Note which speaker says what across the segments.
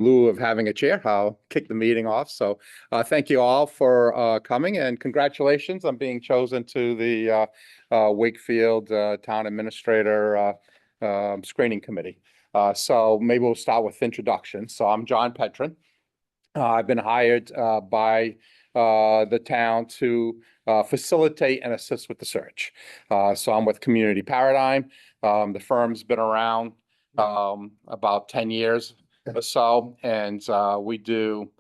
Speaker 1: lieu of having a chair, I'll kick the meeting off. So thank you all for coming, and congratulations on being chosen to the Wakefield Town Administrator Screening Committee. So maybe we'll start with introductions. So I'm John Petrin. I've been hired by the town to facilitate and assist with the search. So I'm with Community Paradigm. The firm's been around about 10 years or so, and we do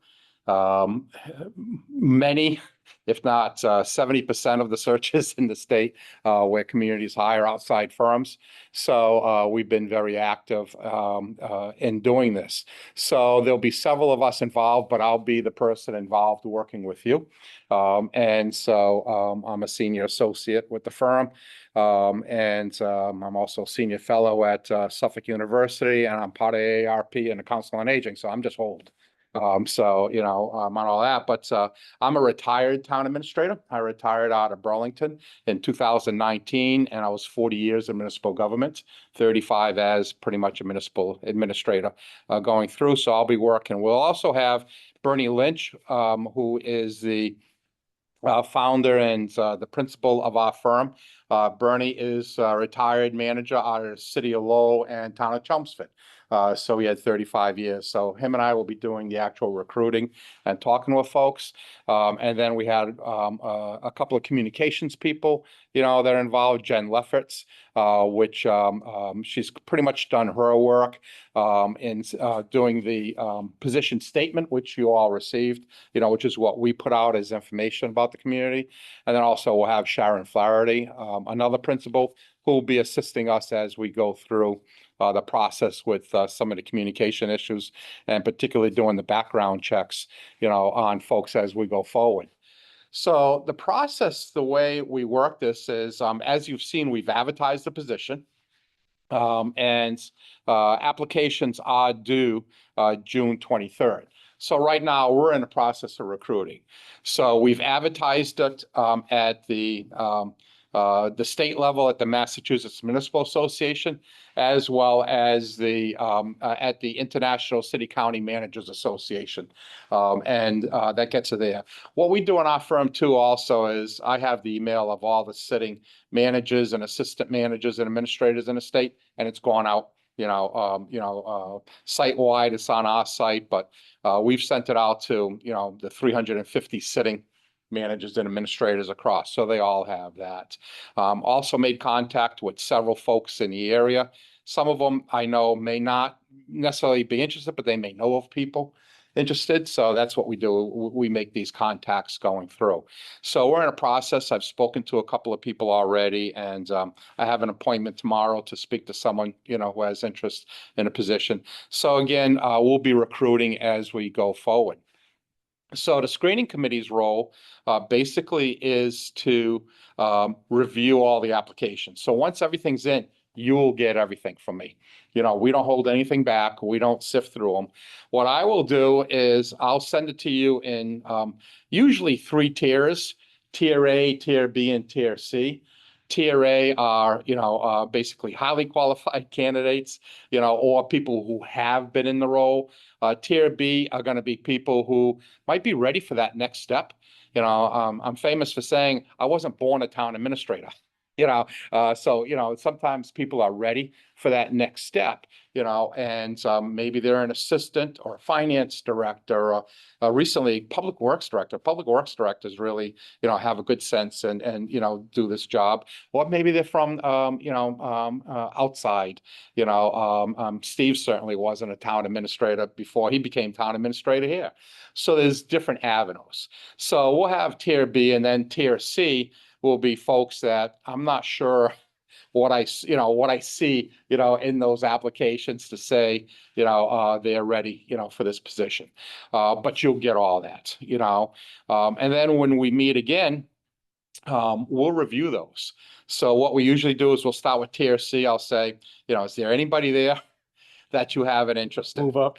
Speaker 1: many, if not 70% of the searches in the state where communities hire outside firms. So we've been very active in doing this. So there'll be several of us involved, but I'll be the person involved working with you. And so I'm a senior associate with the firm. I'm also a senior fellow at Suffolk University, and I'm part of AARP and the Council on Aging. So I'm just old. So, on all that, but I'm a retired town administrator. I retired out of Burlington in 2019, and I was 40 years in municipal government, 35 as pretty much a municipal administrator going through. So I'll be working. We'll also have Bernie Lynch, who is the founder and the principal of our firm. Bernie is a retired manager out of the city of Lowell and town of Chelmsford. So he had 35 years. So him and I will be doing the actual recruiting and talking with folks. And then we had a couple of communications people, that are involved. Jen Lefferts, which she's pretty much done her work in doing the position statement, which you all received, which is what we put out as information about the community. And then also we'll have Sharon Flaherty, another principal, who will be assisting us as we go through the process with some of the communication issues, and particularly doing the background checks, on folks as we go forward. So the process, the way we work this is, as you've seen, we've advertised the position, and applications are due June 23rd. So right now we're in the process of recruiting. So we've advertised it at the state level at the Massachusetts Municipal Association, as well as the at the International City County Managers Association, and that gets it there. What we do in our firm too also is I have the email of all the sitting managers and assistant managers and administrators in the state, and it's gone out, site-wide. It's on our site, but we've sent it out to, the 350 sitting managers and administrators across. So they all have that. Also made contact with several folks in the area. Some of them I know may not necessarily be interested, but they may know of people interested. So that's what we do. We make these contacts going through. So we're in a process. I've spoken to a couple of people already, and I have an appointment tomorrow to speak to someone, who has interest in a position. So again, we'll be recruiting as we go forward. So the screening committee's role basically is to review all the applications. So once everything's in, you will get everything from me. We don't hold anything back. We don't sift through them. What I will do is I'll send it to you in usually 3 tiers: Tier A, Tier B, and Tier C. Tier A are, basically highly qualified candidates, or people who have been in the role. Tier B are going to be people who might be ready for that next step. I'm famous for saying I wasn't born a town administrator. So sometimes people are ready for that next step, and maybe they're an assistant or a finance director, or recently public works director. Public works directors really, have a good sense and do this job. Or maybe they're from outside. Steve certainly wasn't a town administrator before he became town administrator here. So there's different avenues. So we'll have Tier B, and then Tier C will be folks that I'm not sure what I see, in those applications to say, they're ready, for this position. But you'll get all that, and then when we meet again, we'll review those. So what we usually do is we'll start with Tier C. I'll say, is there anybody there that you have an interest in?
Speaker 2: Move up.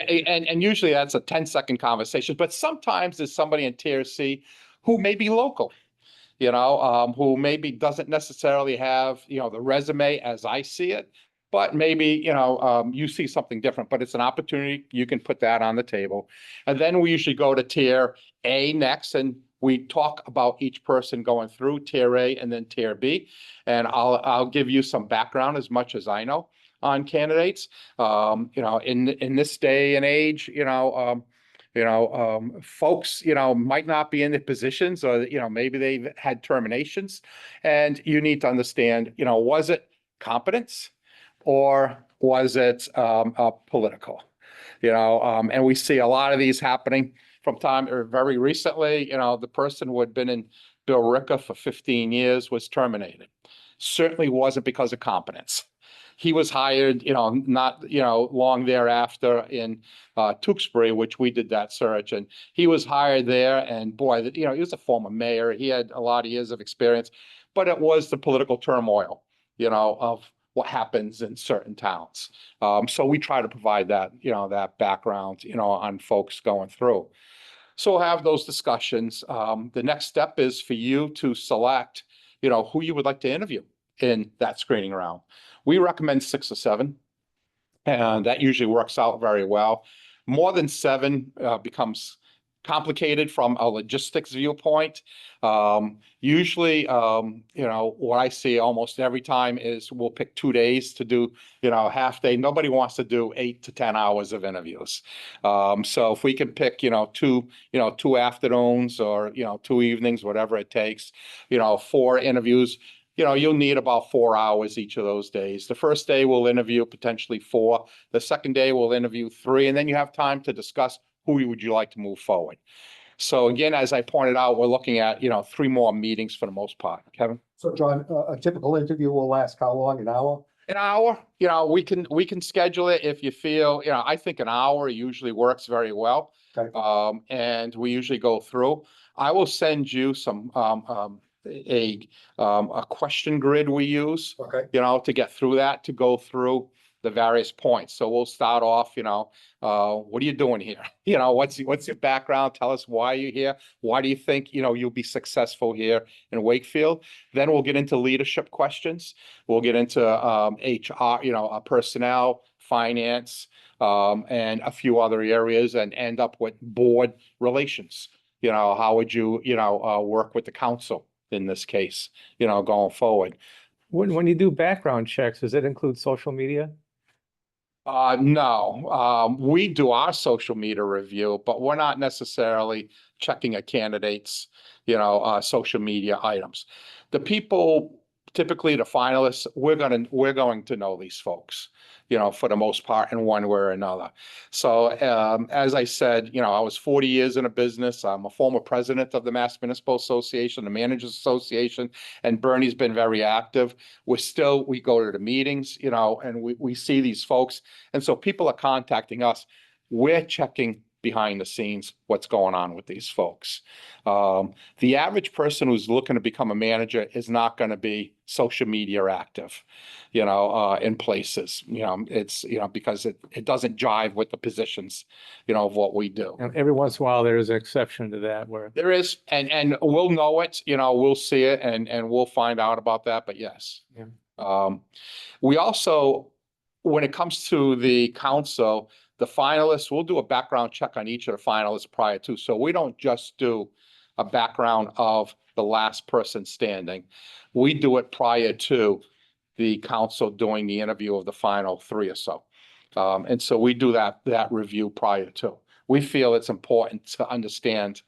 Speaker 1: And usually that's a 10-second conversation, but sometimes there's somebody in Tier C who may be local, who maybe doesn't necessarily have, the resume as I see it, but maybe, you see something different, but it's an opportunity. You can put that on the table. And then we usually go to tier A next, and we talk about each person going through tier A and then tier B. And I'll give you some background as much as I know on candidates. In this day and age, folks, might not be in the positions, or, maybe they've had terminations, and you need to understand, was it competence or was it political? And we see a lot of these happening from time, or very recently, the person who had been in Bill Ricca for 15 years was terminated. Certainly wasn't because of competence. He was hired, not, long thereafter in Tewksbury, which we did that search, and he was hired there. And boy, he was a former mayor. He had a lot of years of experience, but it was the political turmoil, of what happens in certain towns. So we try to provide that, that background, on folks going through. So we'll have those discussions. The next step is for you to select, who you would like to interview in that screening round. We recommend 6 or 7, and that usually works out very well. More than 7 becomes complicated from a logistics viewpoint. Usually, what I see almost every time is we'll pick 2 days to do, half day. Nobody wants to do 8 to 10 hours of interviews. So if we can pick, 2 afternoons, or, 2 evenings, whatever it takes, 4 interviews, you'll need about 4 hours each of those days. The first day we'll interview potentially 4. The second day we'll interview 3, and then you have time to discuss who would you like to move forward. So again, as I pointed out, we're looking at, 3 more meetings for the most part. Kevin?
Speaker 2: So John, a typical interview will last how long? An hour?
Speaker 1: An hour, we can schedule it if you feel, I think an hour usually works very well.
Speaker 2: Okay.
Speaker 1: And we usually go through. I will send you some, a question grid we use,
Speaker 2: Okay.
Speaker 1: to get through that, to go through the various points. So we'll start off, what are you doing here? What's your background? Tell us why you're here. Why do you think, you'll be successful here in Wakefield? Then we'll get into leadership questions. We'll get into HR, personnel, finance, and a few other areas, and end up with board relations. How would you, work with the council in this case, going forward?
Speaker 3: When you do background checks, does it include social media?
Speaker 1: No, we do our social media review, but we're not necessarily checking a candidate's, social media items. The people, typically the finalists, we're going to know these folks, for the most part, in one way or another. So, as I said, I was 40 years in a business. I'm a former president of the Mass Municipal Association, the Managers Association, and Bernie's been very active. We go to the meetings, and we see these folks. And so people are contacting us. We're checking behind the scenes what's going on with these folks. The average person who's looking to become a manager is not going to be social media active, in places, it's, because it doesn't jive with the positions, of what we do.
Speaker 3: And every once in a while, there's an exception to that where
Speaker 1: There is, and we'll know it, we'll see it, and we'll find out about that, but yes.
Speaker 3: Yeah.
Speaker 1: We also, when it comes to the council, the finalists, we'll do a background check on each of the finalists prior to. So we don't just do a background of the last person standing. We do it prior to the council doing the interview of the final 3 or so. And so we do that review prior to. We feel it's important to understand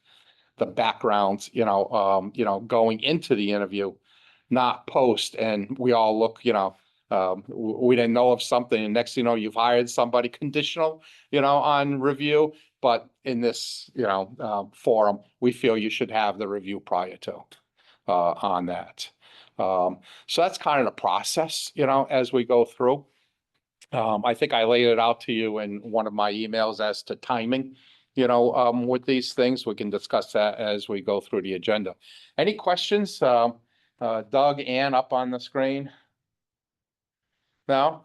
Speaker 1: the backgrounds, going into the interview, not post, and we all look, we didn't know of something, and next thing you know, you've hired somebody conditional, on review. But in this, forum, we feel you should have the review prior to, on that. So that's kind of the process, as we go through. I think I laid it out to you in one of my emails as to timing, with these things. We can discuss that as we go through the agenda. Any questions? Doug, Ann, up on the screen? No?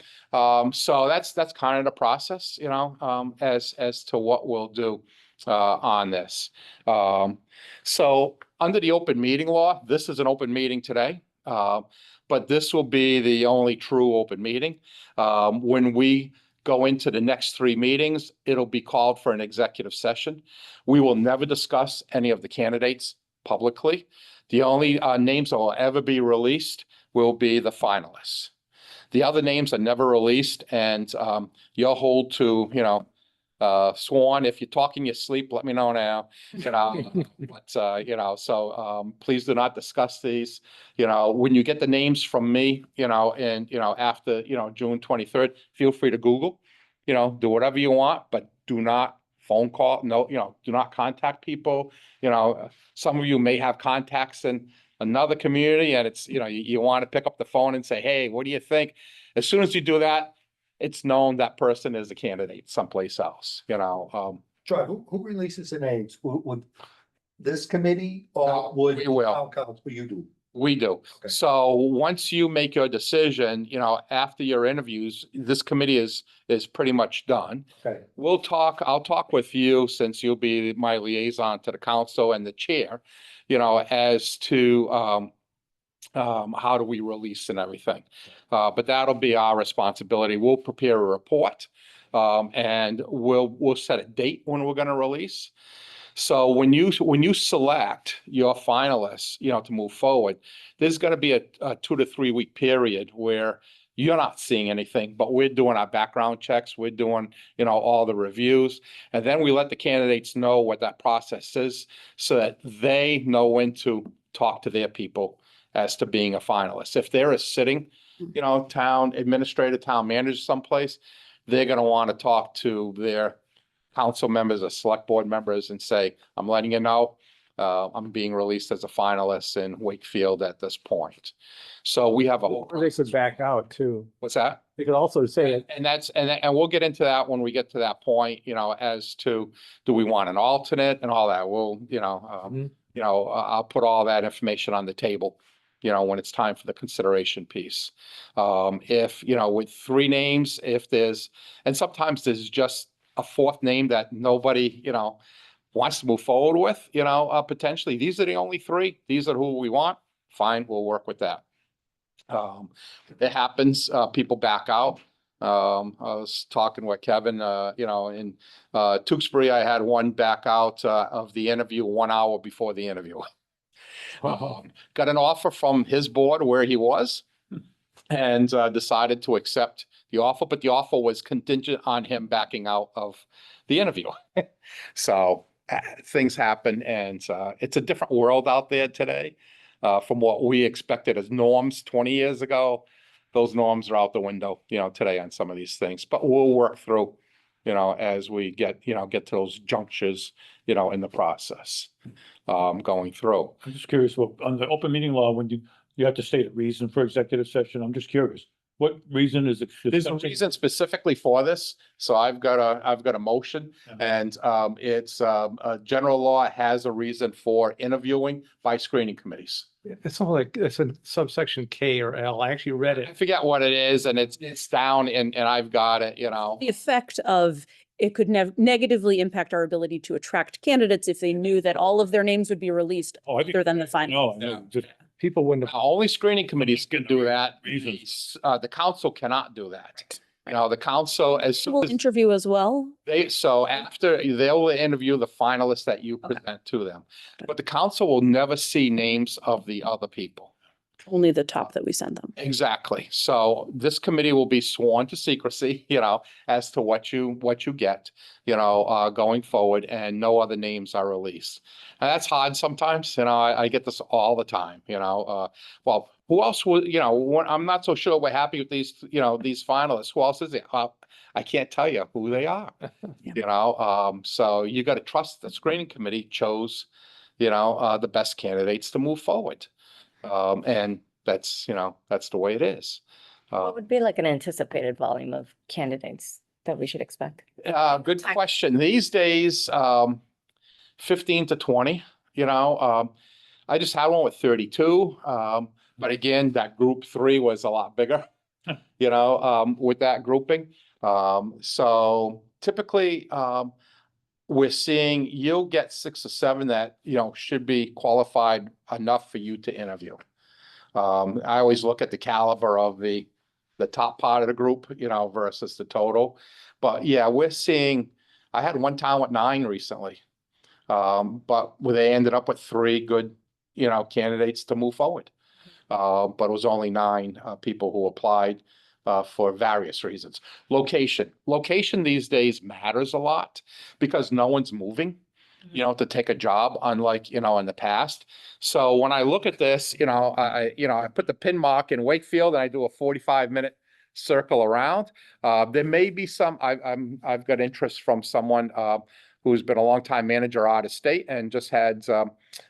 Speaker 1: So that's kind of the process, as to what we'll do on this. So under the open meeting law, this is an open meeting today. But this will be the only true open meeting. When we go into the next 3 meetings, it'll be called for an executive session. We will never discuss any of the candidates publicly. The only names that will ever be released will be the finalists. The other names are never released, and you'll hold to, sworn. If you're talking in your sleep, let me know now. So please do not discuss these. When you get the names from me, and after June 23rd, feel free to Google. Do whatever you want, but do not phone call. No, do not contact people. Some of you may have contacts in another community, and it's you want to pick up the phone and say, hey, what do you think? As soon as you do that, it's known that person is a candidate someplace else.
Speaker 2: John, who releases the names? Would this committee
Speaker 1: No,
Speaker 2: or would
Speaker 1: we will.
Speaker 2: town council, you do?
Speaker 1: We do.
Speaker 2: Okay.
Speaker 1: So once you make your decision, after your interviews, this committee is pretty much done.
Speaker 2: Okay,
Speaker 1: I'll talk with you, since you'll be my liaison to the council and the chair, as to how do we release and everything. But that'll be our responsibility. We'll prepare a report, and we'll set a date when we're going to release. So when you select your finalists, to move forward, there's going to be a 2 to 3 week period where you're not seeing anything, but we're doing our background checks. We're doing, all the reviews. And then we let the candidates know what that process is, so that they know when to talk to their people as to being a finalist. If they're a sitting, town administrator, town manager someplace, they're going to want to talk to their council members or select board members and say, I'm letting you know, I'm being released as a finalist in Wakefield at this point. So we have a whole.
Speaker 3: Or they could back out too.
Speaker 1: What's that?
Speaker 3: They could also say it.
Speaker 1: And we'll get into that when we get to that point, as to, do we want an alternate and all that? We'll, I'll put all that information on the table, when it's time for the consideration piece. If, with 3 names, and sometimes there's just a 4th name that nobody, wants to move forward with, potentially. These are the only 3. These are who we want. Fine, we'll work with that. It happens, people back out. I was talking with Kevin, in Tewksbury, I had one back out of the interview 1 hour before the interview. Got an offer from his board where he was, and decided to accept the offer, but the offer was contingent on him backing out of the interview. So things happen, and it's a different world out there today from what we expected as norms 20 years ago. Those norms are out the window, today on some of these things, but we'll work through, as we get to those junctures, in the process, going through.
Speaker 4: I'm just curious, well, on the open meeting law, when you have to state a reason for executive session, I'm just curious. What reason is it?
Speaker 1: There's a reason specifically for this. So I've got a motion, and it's a general law has a reason for interviewing by screening committees.
Speaker 3: It's something like, it's in subsection K or L. I actually read
Speaker 1: I
Speaker 3: it.
Speaker 1: forget what it is, and it's down, and I've got it,
Speaker 5: The effect of it could negatively impact our ability to attract candidates if they knew that all of their names would be released
Speaker 4: Oh, I think.
Speaker 5: other than the final.
Speaker 4: No,
Speaker 1: Yeah.
Speaker 4: just,
Speaker 3: People wouldn't have.
Speaker 1: Only screening committees can do that.
Speaker 4: Reasons.
Speaker 1: The council cannot do that. The council, as soon
Speaker 5: Will
Speaker 1: as
Speaker 5: interview as well.
Speaker 1: after they'll interview the finalists that you present to them, but the council will never see names of the other people.
Speaker 5: Only the top that we send them.
Speaker 1: Exactly. So this committee will be sworn to secrecy, as to what you get, going forward, and no other names are released. And that's hard sometimes, I get this all the time, well, who else would, I'm not so sure we're happy with these, these finalists. Who else is it? I can't tell you who they are, so you got to trust the screening committee chose, the best candidates to move forward. And that's, that's the way it is.
Speaker 6: What would be like an anticipated volume of candidates that we should expect?
Speaker 1: Good question. These days, 15 to 20, I just had one with 32. But again, that group 3 was a lot bigger, with that grouping. So typically, we're seeing you'll get 6 or 7 that, should be qualified enough for you to interview. I always look at the caliber of the top part of the group, you know, versus the total. But yeah, we're seeing, I had one town with 9 recently. But where they ended up with 3 good, you know, candidates to move forward. But it was only 9 people who applied for various reasons. Location these days matters a lot because no one's moving, you know, to take a job, unlike, you know, in the past. So when I look at this, you know, I put the pin mark in Wakefield and I do a 45-minute circle around. There may be some, I've got interest from someone who's been a longtime manager out of state and just had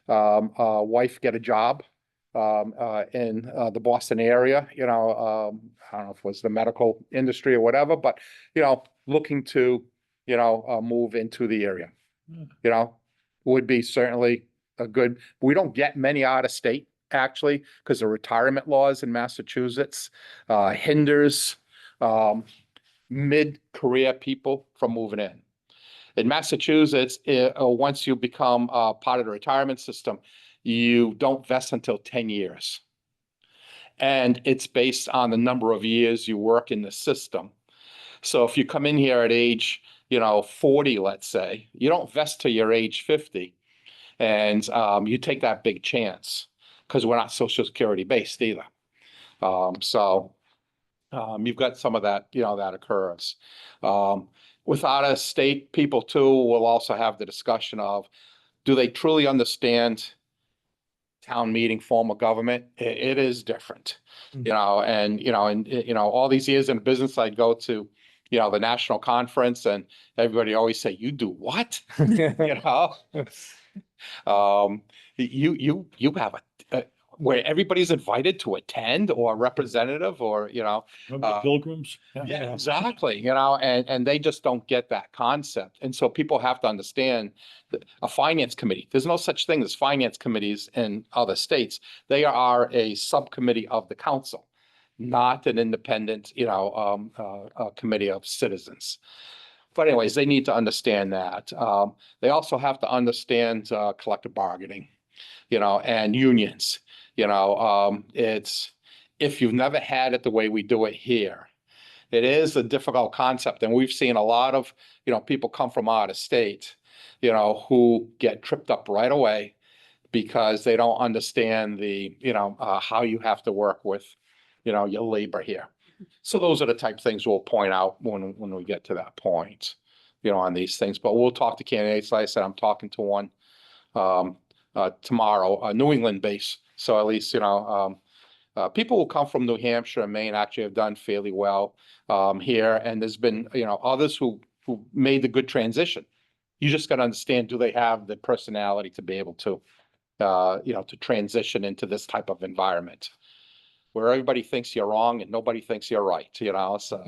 Speaker 1: a wife get a job in the Boston area, you know, I don't know if it was the medical industry or whatever, but, you know, looking to, you know, move into the area, you know, would be certainly a good, we don't get many out of state actually, because the retirement laws in Massachusetts hinders mid-career people from moving in. In Massachusetts, once you become part of the retirement system, you don't vest until 10 years. And it's based on the number of years you work in the system. So if you come in here at age, you know, 40, let's say, you don't vest till you're age 50. And you take that big chance because we're not Social Security based either. You've got some of that, you know, that occurs. With out-of-state people too, we'll also have the discussion of, do they truly understand town meeting form of government? It is different, you know, and, you know, all these years in business, I'd go to, you know, the national conference and everybody always say, you do what? You know? You have a where everybody's invited to attend or a representative or, you know.
Speaker 4: Remember the pilgrims?
Speaker 1: Yeah, exactly. You know, and they just don't get that concept. And so people have to understand that a finance committee, there's no such thing as finance committees in other states. They are a subcommittee of the council, not an independent, you know, committee of citizens. But anyways, they need to understand that. They also have to understand collective bargaining, you know, and unions. You know, it's, if you've never had it the way we do it here, it is a difficult concept. And we've seen a lot of, you know, people come from out of state, you know, who get tripped up right away because they don't understand the, you know, how you have to work with, you know, your labor here. So those are the type of things we'll point out when we get to that point, you know, on these things. But we'll talk to candidates. Like I said, I'm talking to one tomorrow, New England based. So at least, you know, people who come from New Hampshire and Maine actually have done fairly well here. And there's been, you know, others who made the good transition. You just got to understand, do they have the personality to be able to, you know, to transition into this type of environment where everybody thinks you're wrong and nobody thinks you're right, you know, so,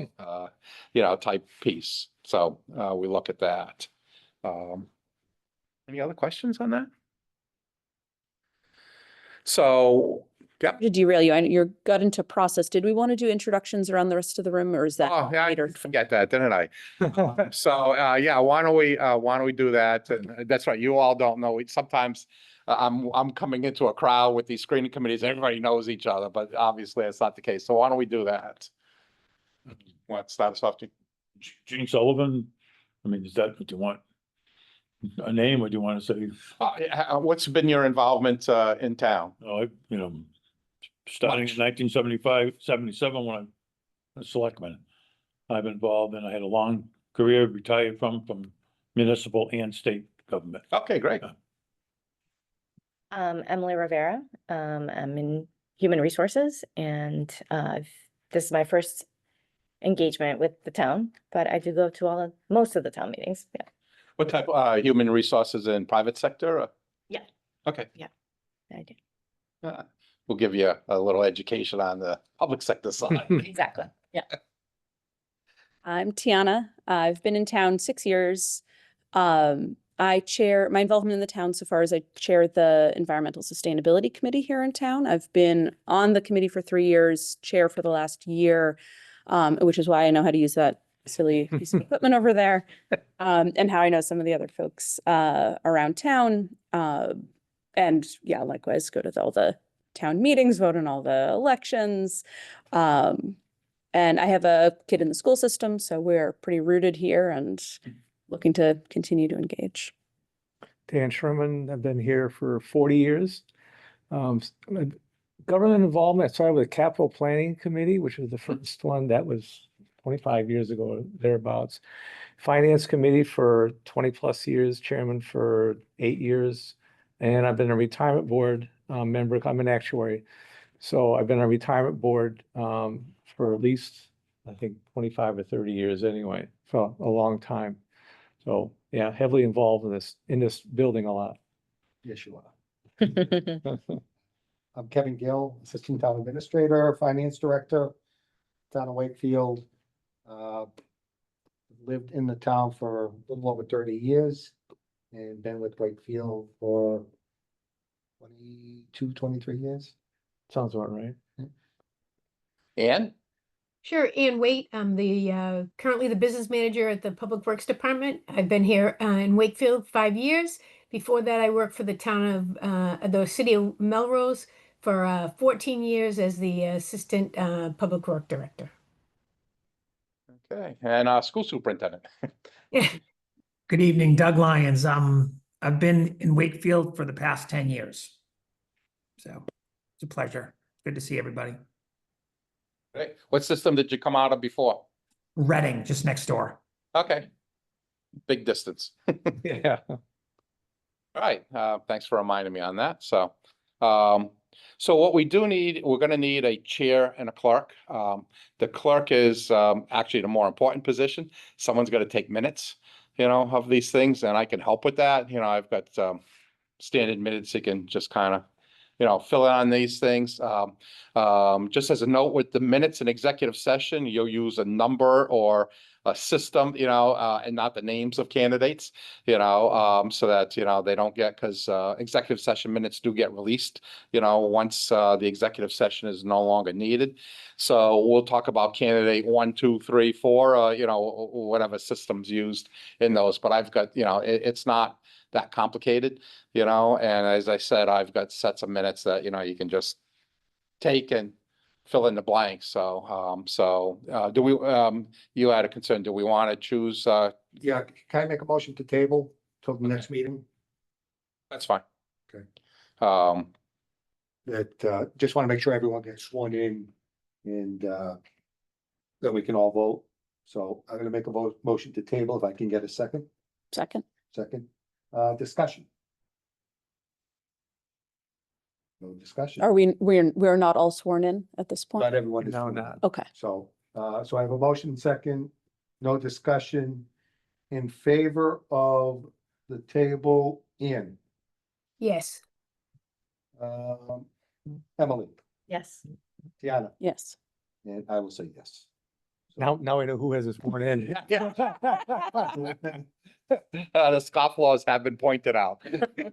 Speaker 1: you know, type piece. So we look at that. Any other questions on that? So, yeah.
Speaker 5: To derail you, you got into process. Did we want to do introductions around the rest of the room or is that
Speaker 1: Oh, yeah, I
Speaker 5: later?
Speaker 1: did forget that, didn't I? So, yeah, why don't we do that? And that's right. You all don't know. Sometimes I'm coming into a crowd with these screening committees. Everybody knows each other, but obviously that's not the case. So why don't we do that? Want to start us off?
Speaker 4: Gene Sullivan, I mean, is that what you want? A name, or do you want to say,
Speaker 1: What's been your involvement in town?
Speaker 4: you know, starting in 1975, 77, when I was selectman, I've been involved and I had a long career, retired from municipal and state government.
Speaker 1: Okay, great.
Speaker 6: Emily Rivera, I'm in human resources and this is my first engagement with the town, but I do go to most of the town meetings. Yeah.
Speaker 1: What type of human resources in private sector?
Speaker 6: Yeah.
Speaker 1: Okay.
Speaker 6: I do.
Speaker 1: We'll give you a little education on the public sector side.
Speaker 6: Exactly. Yeah.
Speaker 5: I'm Tiana. I've been in town 6 years. I chair my involvement in the town so far as I chair the Environmental Sustainability Committee here in town. I've been on the committee for 3 years, chair for the last year, which is why I know how to use that silly piece of equipment over there, and how I know some of the other folks around town. And yeah, likewise, go to all the town meetings, vote on all the elections. And I have a kid in the school system, so we're pretty rooted here and looking to continue to engage.
Speaker 3: Dan Sherman, I've been here for 40 years. Government involvement, I started with the Capital Planning Committee, which was the first one. That was 25 years ago, thereabouts. Finance Committee for 20 plus years, chairman for 8 years. And I've been a retirement board member. I'm an actuary. So I've been on a retirement board for at least, I think, 25 or 30 years anyway, for a long time. So yeah, heavily involved in this building a lot.
Speaker 2: Yes, you are. I'm Kevin Gill, Assistant Town Administrator, Finance Director, Town of Wakefield. Lived in the town for a little over 30 years and been with Wakefield for 22, 23 years.
Speaker 3: Sounds about right.
Speaker 1: And
Speaker 7: Sure, Ann Waite, I'm the currently the business manager at the Public Works Department. I've been here in Wakefield 5 years. Before that, I worked for the town of the city of Melrose for 14 years as the assistant public work director.
Speaker 1: okay, and school superintendent.
Speaker 8: Good evening, Doug Lyons. I've been in Wakefield for the past 10 years. So it's a pleasure. Good to see everybody.
Speaker 1: Right. What system did you come out of before?
Speaker 8: Reading, just next door.
Speaker 1: Okay. Big distance.
Speaker 3: Yeah.
Speaker 1: All right, thanks for reminding me on that. So what we do need, we're gonna need a chair and a clerk. The clerk is actually the more important position. Someone's gonna take minutes, of these things, and I can help with that. I've got standard minutes you can just kind of, fill in on these things. Just as a note with the minutes in executive session, you'll use a number or a system, and not the names of candidates, so that, they don't get, because executive session minutes do get released, once the executive session is no longer needed. So we'll talk about candidate 1, 2, 3, 4, whatever system's used in those. But I've got, it's not that complicated, and as I said, I've got sets of minutes that, you can just take and fill in the blanks. So, do we, you had a concern, do we want to choose,
Speaker 2: Yeah, can I make a motion to table till the next meeting?
Speaker 1: that's fine.
Speaker 2: Okay.
Speaker 1: Um,
Speaker 2: That, just want to make sure everyone gets sworn in and, then we can all vote. So I'm gonna make a motion to table if I can get a second.
Speaker 5: Second.
Speaker 2: Discussion. No discussion.
Speaker 5: Are we're not all sworn in at this point?
Speaker 2: Not everyone is.
Speaker 3: No,
Speaker 2: sworn in.
Speaker 3: not.
Speaker 5: Okay.
Speaker 2: So, so I have a motion second, no discussion in favor of the table in.
Speaker 7: Yes,
Speaker 2: Emily,
Speaker 6: Yes.
Speaker 2: Tiana,
Speaker 5: Yes.
Speaker 2: and I will say yes.
Speaker 3: Now I know who has this sworn in.
Speaker 1: the scofflaws have been pointed out.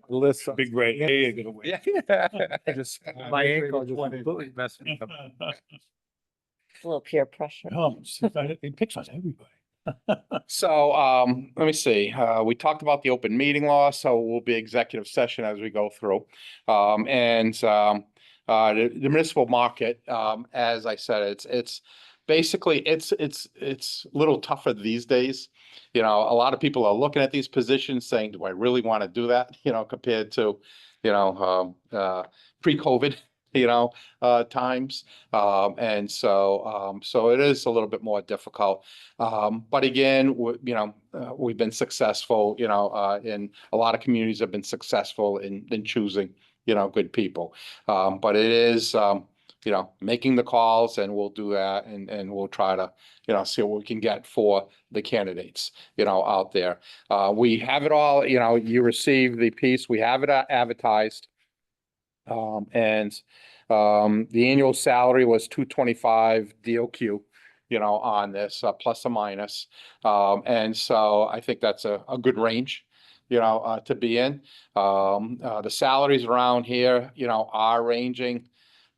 Speaker 3: List.
Speaker 4: Big red A gonna win.
Speaker 3: I just, my ankle just completely messed me up.
Speaker 6: A little peer pressure.
Speaker 4: Oh, it picks on everybody.
Speaker 1: So, let me see, we talked about the open meeting law, so we'll be executive session as we go through. The municipal market, as I said, it's basically, it's a little tougher these days. A lot of people are looking at these positions saying, do I really want to do that? Compared to, pre-COVID, times. So it is a little bit more difficult. But again, we've been successful, in a lot of communities have been successful in choosing, good people. But it is, making the calls, and we'll do that, and we'll try to, see what we can get for the candidates, out there. We have it all, you receive the piece, we have it advertised. The annual salary was 225 DOQ, on this, plus or minus. And so I think that's a good range, to be in. The salaries around here, are ranging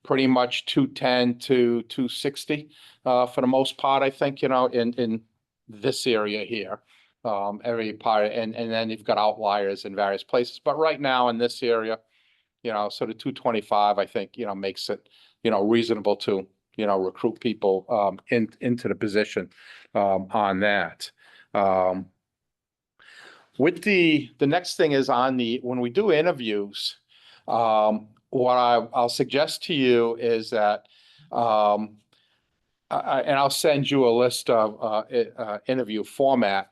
Speaker 1: pretty much 210 to 260, for the most part, I think, in this area here. Every part, and then you've got outliers in various places, but right now in this area, So the 225, I think, makes it, reasonable to, recruit people, into the position, on that. With the next thing is when we do interviews, what I'll suggest to you is that, and I'll send you a list of, interview format.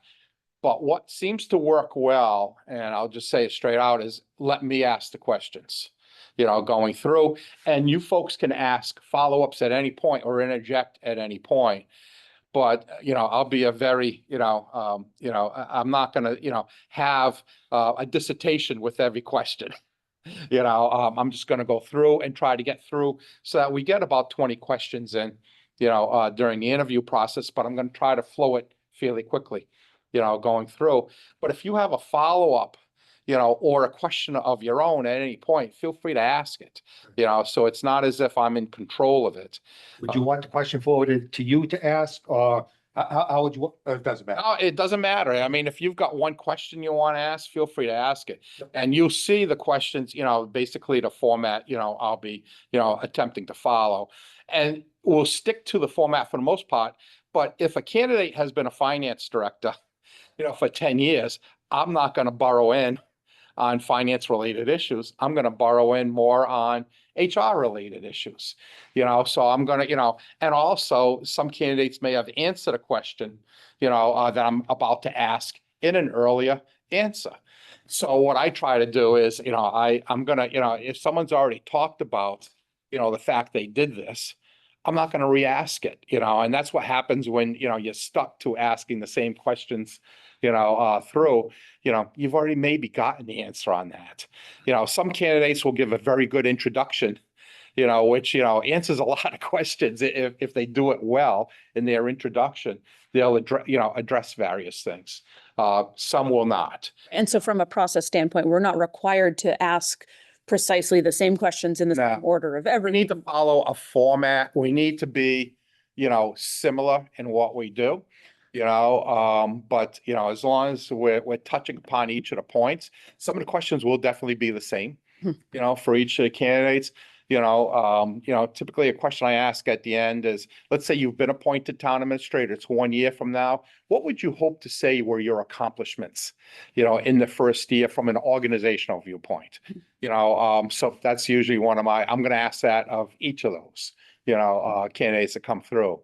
Speaker 1: But what seems to work well, and I'll just say it straight out, is let me ask the questions, going through. And you folks can ask follow-ups at any point or interject at any point. But, I'll be a very, I'm not gonna, have a dissertation with every question. I'm just gonna go through and try to get through so that we get about 20 questions in, during the interview process, but I'm gonna try to flow it fairly quickly, going through. But if you have a follow-up, or a question of your own at any point, feel free to ask it, so it's not as if I'm in control of it.
Speaker 2: Would you want the question forwarded to you to ask, or how would you, it doesn't matter?
Speaker 1: No, it doesn't matter. I mean, if you've got one question you want to ask, feel free to ask it. And you'll see the questions, basically the format, I'll be, attempting to follow. And we'll stick to the format for the most part. But if a candidate has been a finance director, for 10 years, I'm not going to borrow in on finance related issues. I'm going to borrow in more on HR related issues, so I'm going to, and also some candidates may have answered a question, that I'm about to ask in an earlier answer. So what I try to do is, I'm going to, if someone's already talked about, the fact they did this, I'm not going to re-ask it, and that's what happens when, you're stuck to asking the same questions, through, you've already maybe gotten the answer on that. Some candidates will give a very good introduction, which, answers a lot of questions. If they do it well in their introduction, they'll address various things. Some will not.
Speaker 5: And so from a process standpoint, we're not required to ask precisely the same questions in the same
Speaker 1: No.
Speaker 5: order of
Speaker 1: We
Speaker 5: every.
Speaker 1: need to follow a format. We need to be, similar in what we do. But as long as we're touching upon each of the points, some of the questions will definitely be the same, for each of the candidates. Typically a question I ask at the end is, let's say you've been appointed town administrator, it's 1 year from now. What would you hope to say were your accomplishments, in the first year from an organizational viewpoint? So that's usually I'm going to ask that of each of those, candidates that come through.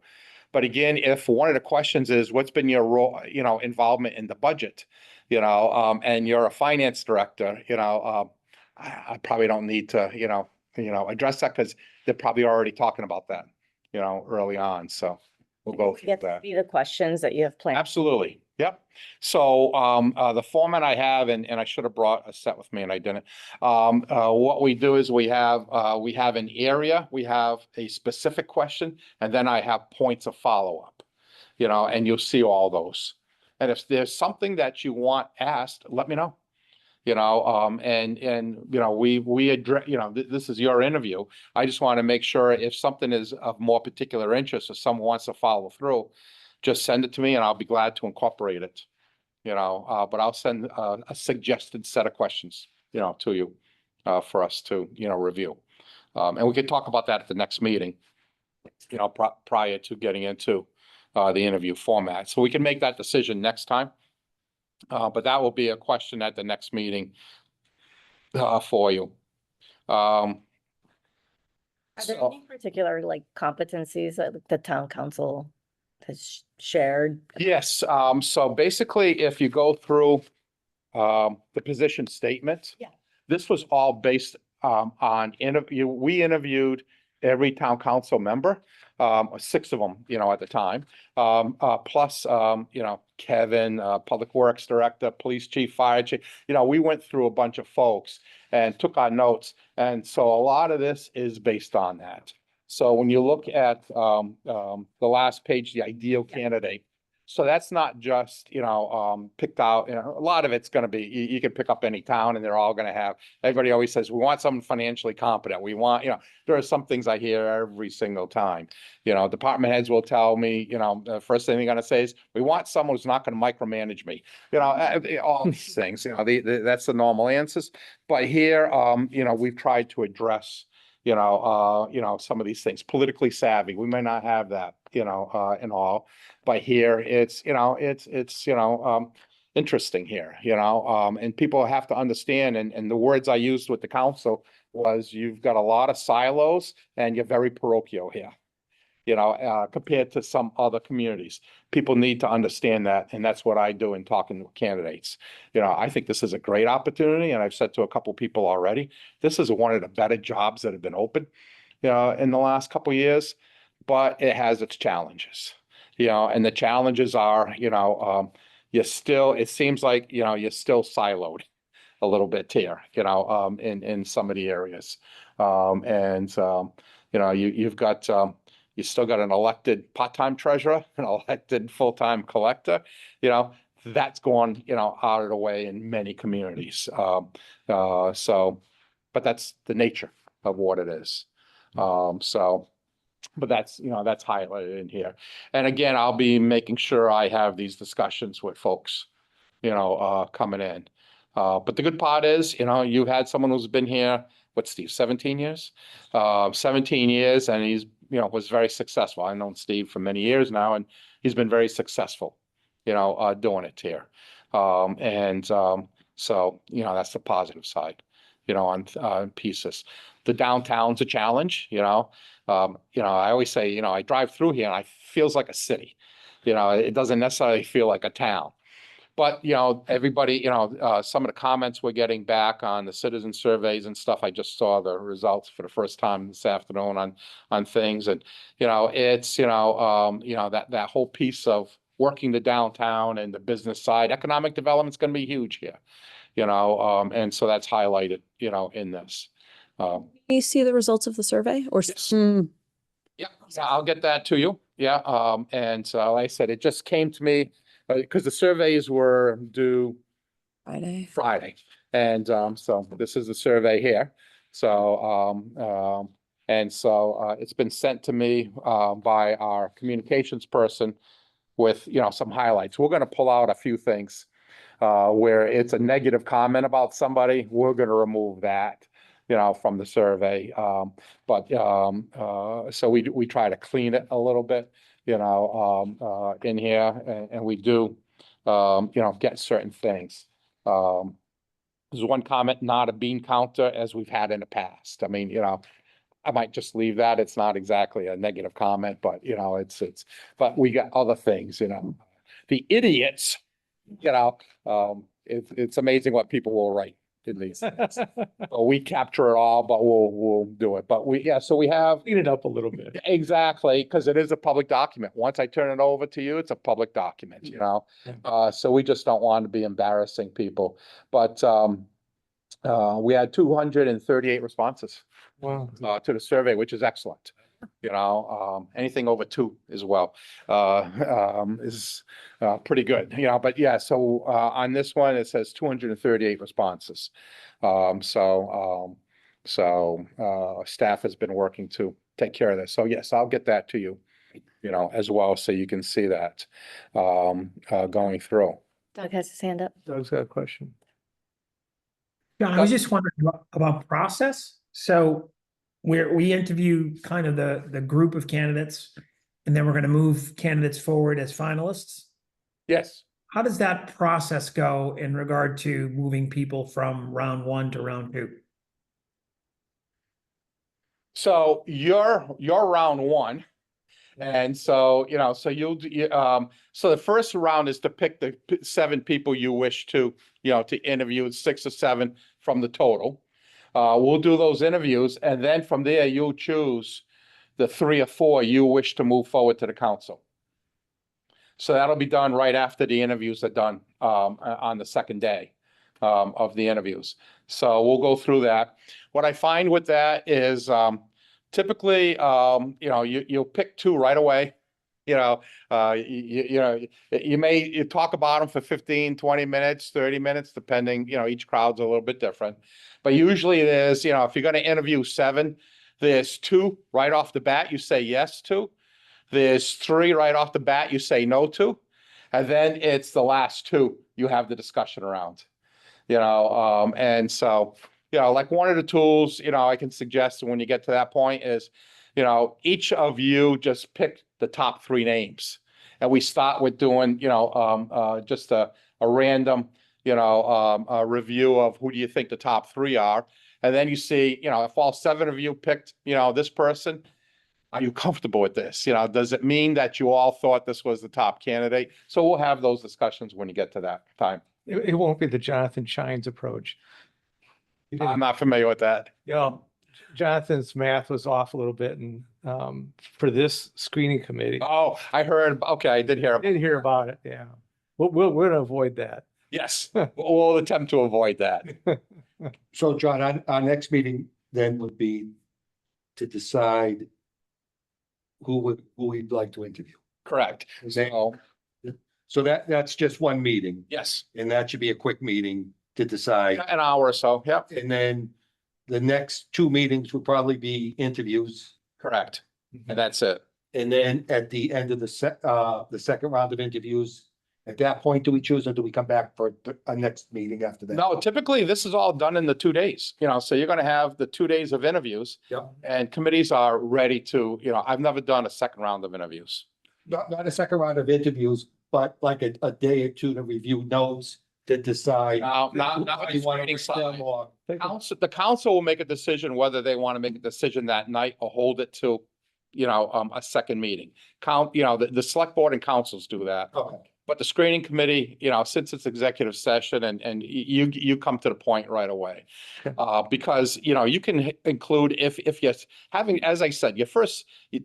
Speaker 1: But again, if one of the questions is, what's been your role, involvement in the budget, and you're a finance director, I probably don't need to, address that because they're probably already talking about that, early on. So we'll go through
Speaker 6: Get to
Speaker 1: that.
Speaker 6: see the questions that you have planned.
Speaker 1: Absolutely. Yep. So the format I have, and I should have brought a set with me and I didn't. What we do is we have an area, we have a specific question, and then I have points of follow-up, and you'll see all those. And if there's something that you want asked, let me know. We address, this is your interview. I just want to make sure if something is of more particular interest or someone wants to follow through, just send it to me and I'll be glad to incorporate it, but I'll send a suggested set of questions, to you, for us to, review. And we could talk about that at the next meeting, prior to getting into, the interview format. So we can make that decision next time. But that will be a question at the next meeting, for you.
Speaker 6: Are there
Speaker 1: So-
Speaker 6: any particular like competencies that the town council has shared?
Speaker 1: Yes, so basically, if you go through the position statement.
Speaker 6: Yeah.
Speaker 1: This was all based on interview. We interviewed every town council member, 6 of them, at the time. Plus, Kevin, Public Works Director, Police Chief, Fire Chief. We went through a bunch of folks and took our notes. And so a lot of this is based on that. So when you look at the last page, the ideal candidate, So that's not just, picked out, a lot of it's gonna be, you can pick up any town and they're all gonna have, everybody always says, we want someone financially competent. We want, there are some things I hear every single time. Department heads will tell me, the first thing they're gonna say is, we want someone who's not gonna micromanage me. All these things, that's the normal answers. But here, we've tried to address, some of these things, politically savvy. We may not have that, in all. But here it's, interesting here, and people have to understand, and the words I used with the council was, you've got a lot of silos and you're very parochial here. Compared to some other communities, people need to understand that, and that's what I do in talking with candidates. I think this is a great opportunity, and I've said to a couple people already, this is one of the better jobs that have been open, in the last couple of years, but it has its challenges. And the challenges are, you're still, it seems like, you're still siloed a little bit here, in some of the areas. You've got, you still got an elected part-time treasurer, an elected full-time collector, that's going, out of the way in many communities. But that's the nature of what it is. But that's highlighted in here. And again, I'll be making sure I have these discussions with folks, coming in. But the good part is, you've had someone who's been here, what, Steve, 17 years? 17 years, and he's, was very successful. I've known Steve for many years now, and he's been very successful, doing it here. So, that's the positive side, on pieces. The downtown's a challenge, I always say, I drive through here and it feels like a city. It doesn't necessarily feel like a town. But, everybody, some of the comments we're getting back on the citizen surveys and stuff, I just saw the results for the first time this afternoon on things. And, it's, that whole piece of working the downtown and the business side, economic development's gonna be huge here. And so that's highlighted, in this.
Speaker 5: You see the results of the survey or?
Speaker 1: Yeah, I'll get that to you. Yeah, and so like I said, it just came to me because the surveys were due Friday. And so this is the survey here. So it's been sent to me by our communications person with, some highlights. We're gonna pull out a few things where it's a negative comment about somebody. We're gonna remove that, from the survey. So we try to clean it a little bit, in here, and we do, get certain things. There's one comment, not a bean counter as we've had in the past. I mean, I might just leave that. It's not exactly a negative comment, but but we got other things, The idiots, it's amazing what people will write in these. We capture it all, but we'll do it. But so we have.
Speaker 3: Clean it up a little bit.
Speaker 1: Exactly, because it is a public document. Once I turn it over to you, it's a public document, So we just don't want to be embarrassing people. But we had 238 responses.
Speaker 3: Wow.
Speaker 1: To the survey, which is excellent. Anything over 2 as well, is, pretty good, but yeah, so, on this one, it says 238 responses. Staff has been working to take care of this. So yes, I'll get that to you, as well, so you can see that, going through.
Speaker 6: Doug has his hand up.
Speaker 3: Doug's got a question.
Speaker 8: John, I was just wondering about process. So we interview kind of the group of candidates, and then we're going to move candidates forward as finalists.
Speaker 1: Yes.
Speaker 8: How does that process go in regard to moving people from round 1 to round 2?
Speaker 1: So you're round 1. And so, so the first round is to pick the 7 people you wish to, to interview, 6 or 7 from the total. We'll do those interviews, and then from there, you'll choose the 3 or 4 you wish to move forward to the council. So that'll be done right after the interviews are done, on the second day, of the interviews. So we'll go through that. What I find with that is, typically, you'll pick 2 right away, You know, you talk about them for 15, 20 minutes, 30 minutes, depending, each crowd's a little bit different. But usually there's, if you're gonna interview 7, there's 2 right off the bat you say yes to. There's 3 right off the bat you say no to. And then it's the last 2 you have the discussion around. And so, like one of the tools, I can suggest when you get to that point is, each of you just pick the top 3 names. And we start with doing, just a random, a review of who do you think the top 3 are. And then you see, if all 7 of you picked, this person, are you comfortable with this? Does it mean that you all thought this was the top candidate? So we'll have those discussions when you get to that time.
Speaker 3: It won't be the Jonathan Shines approach.
Speaker 1: I'm not familiar with that.
Speaker 3: Jonathan's math was off a little bit and for this screening committee.
Speaker 1: Oh, I heard, okay, I did hear.
Speaker 3: I did hear about it, yeah. We're gonna avoid that.
Speaker 1: Yes, we'll attempt to avoid that.
Speaker 2: So John, our next meeting then would be to decide who we'd like to interview.
Speaker 1: Correct. So,
Speaker 2: So that's just one meeting,
Speaker 1: yes,
Speaker 2: and that should be a quick meeting to decide.
Speaker 1: an hour or so, yep,
Speaker 2: And then the next 2 meetings would probably be interviews.
Speaker 1: correct. And that's it.
Speaker 2: And then at the end of the second round of interviews, at that point, do we choose or do we come back for a next meeting after that?
Speaker 1: No, typically this is all done in the 2 days, so you're gonna have the 2 days of interviews.
Speaker 2: Yep.
Speaker 1: And committees are ready to, I've never done a second round of interviews.
Speaker 2: Not a second round of interviews, but like a day or 2 to review notes to decide.
Speaker 1: Now, not
Speaker 2: who
Speaker 1: the
Speaker 2: you wanna
Speaker 1: screening
Speaker 2: bring them
Speaker 1: side.
Speaker 2: or-
Speaker 1: The council will make a decision whether they want to make a decision that night or hold it to, a second meeting. The select board and councils do that.
Speaker 2: Okay,
Speaker 1: But the screening committee, since it's executive session and you come to the point right away. Because, you can include if you're having, as I said,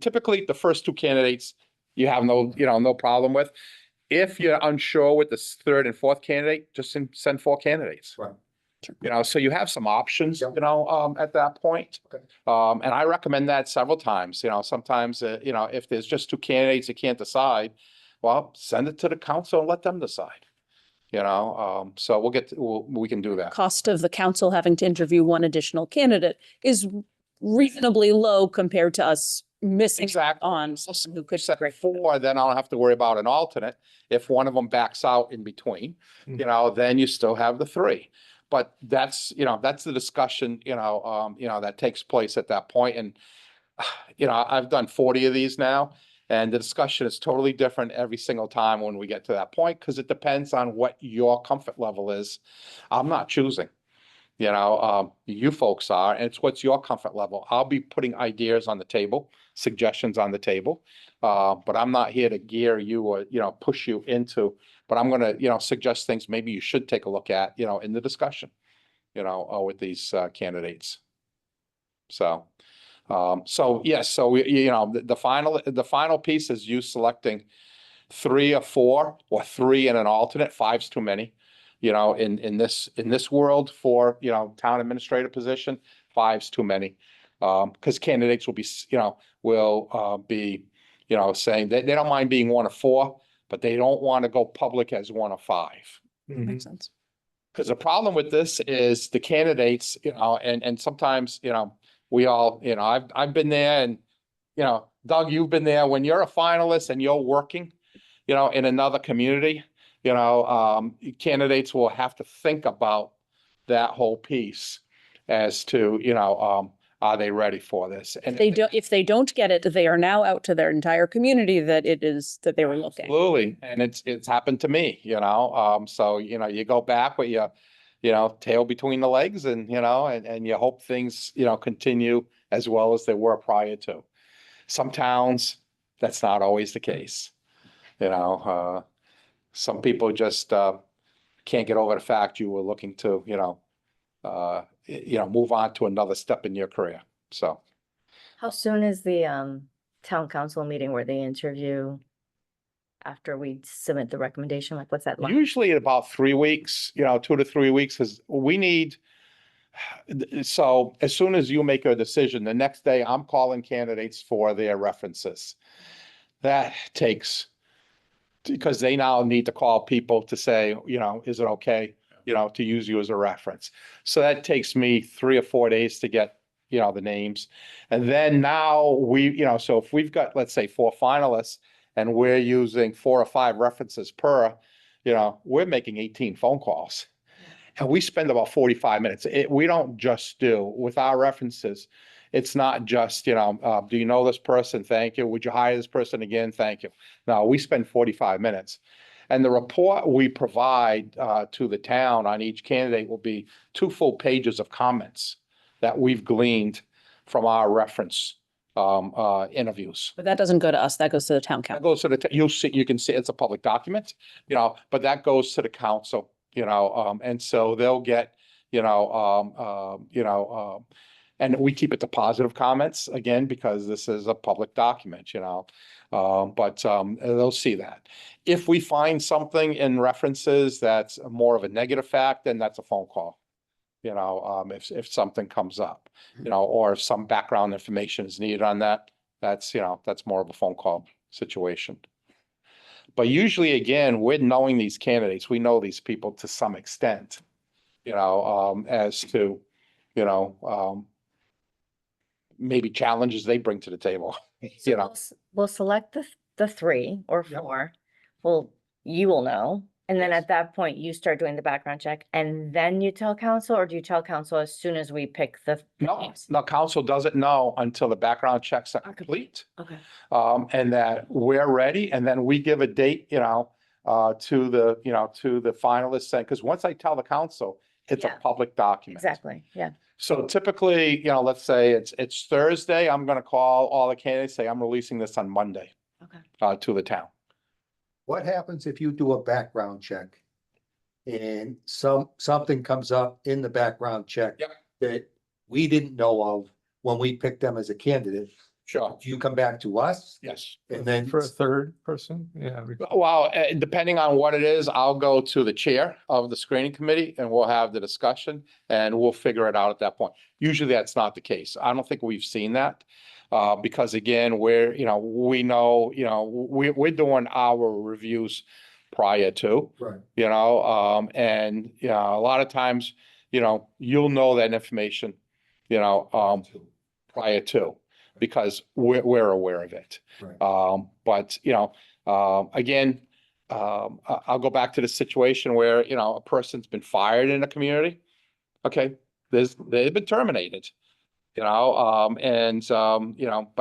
Speaker 1: typically the first 2 candidates you have no problem with. If you're unsure with the 3rd and 4th candidate, just send 4 candidates.
Speaker 2: right.
Speaker 1: So you have some options,
Speaker 2: Yep.
Speaker 1: at that point.
Speaker 2: Okay.
Speaker 1: And I recommend that several times, sometimes, if there's just 2 candidates you can't decide, well, send it to the council and let them decide. So we can do that.
Speaker 5: Cost of the council having to interview 1 additional candidate is reasonably low compared to us missing
Speaker 1: Exactly.
Speaker 5: on someone who could be
Speaker 1: Set
Speaker 5: great.
Speaker 1: 4, then I don't have to worry about an alternate. If one of them backs out in between, then you still have the 3. But that's the discussion, that takes place at that point. And, I've done 40 of these now. And the discussion is totally different every single time when we get to that point, because it depends on what your comfort level is. I'm not choosing, you folks are, and it's what's your comfort level. I'll be putting ideas on the table, suggestions on the table. But I'm not here to gear you or, push you into, but I'm gonna, suggest things maybe you should take a look at, in the discussion, with these candidates. So. Yes, so the final piece is you selecting 3 or 4 or 3 and an alternate. 5's too many. In this world for, town administrator position, 5's too many. Because candidates will be, saying they don't mind being 1 of 4, but they don't want to go public as 1 of 5.
Speaker 5: Makes sense.
Speaker 1: Because the problem with this is the candidates, and sometimes, we all, I've been there and, Doug, you've been there when you're a finalist and you're working, in another community, candidates will have to think about that whole piece as to, are they ready for this? And
Speaker 5: If they don't get it, they are now out to their entire community that they were looking.
Speaker 1: absolutely, and it's happened to me, so, you go back with your, tail between the legs and, and you hope things, continue as well as they were prior to. Some towns, that's not always the case. Some people just, can't get over the fact you were looking to, move on to another step in your career. So
Speaker 6: How soon is the town council meeting where they interview after we submit the recommendation? Like, what's that like?
Speaker 1: usually in about 3 weeks, 2 to 3 weeks, because we need. So as soon as you make a decision, the next day I'm calling candidates for their references. that takes, because they now need to call people to say, is it okay, to use you as a reference. So that takes me 3 or 4 days to get, the names. And then now so if we've got, let's say, 4 finalists and we're using 4 or 5 references per, we're making 18 phone calls. And we spend about 45 minutes. We don't just do with our references. It's not just, do you know this person? Thank you. Would you hire this person again? Thank you. No, we spend 45 minutes. And the report we provide to the town on each candidate will be 2 full pages of comments that we've gleaned from our reference interviews.
Speaker 5: But that doesn't go to us. That goes to the town
Speaker 1: That
Speaker 5: council.
Speaker 1: goes to you can see it's a public document, but that goes to the council, and so they'll get, and we keep it to positive comments again, because this is a public document, but they'll see that. If we find something in references that's more of a negative fact, then that's a phone call. If something comes up, or if some background information is needed on that, that's more of a phone call situation. But usually, again, we're knowing these candidates, we know these people to some extent, as to, maybe challenges they bring to the table,
Speaker 6: So we'll select the 3 or
Speaker 1: Yep.
Speaker 6: 4. Well, you will know. And then
Speaker 1: Yes.
Speaker 6: at that point, you start doing the background check and then you tell council, or do you tell council as soon as we pick the
Speaker 1: No,
Speaker 6: names?
Speaker 1: no, council doesn't know until the background checks are complete.
Speaker 6: Okay.
Speaker 1: And that we're ready, and then we give a date, to the finalists, and because once I tell the council, it's a
Speaker 6: Yeah.
Speaker 1: public document.
Speaker 6: Exactly, yeah.
Speaker 1: So typically, let's say it's Thursday, I'm gonna call all the candidates, say I'm releasing this on Monday,
Speaker 6: Okay.
Speaker 1: to the town.
Speaker 2: What happens if you do a background check? And something comes up in the background check.
Speaker 1: Yep.
Speaker 2: That we didn't know of when we picked them as a candidate,
Speaker 1: Sure.
Speaker 2: do you come back to us?
Speaker 1: Yes.
Speaker 2: And then,
Speaker 3: For a third person, yeah.
Speaker 1: Well, depending on what it is, I'll go to the chair of the screening committee and we'll have the discussion and we'll figure it out at that point. Usually that's not the case. I don't think we've seen that. Because again, we're doing our reviews prior to,
Speaker 2: right,
Speaker 1: and, a lot of times, you'll know that information, prior to, because we're aware of it.
Speaker 2: right,
Speaker 1: But, again, I'll go back to the situation where, a person's been fired in a community. Okay, they've been terminated, but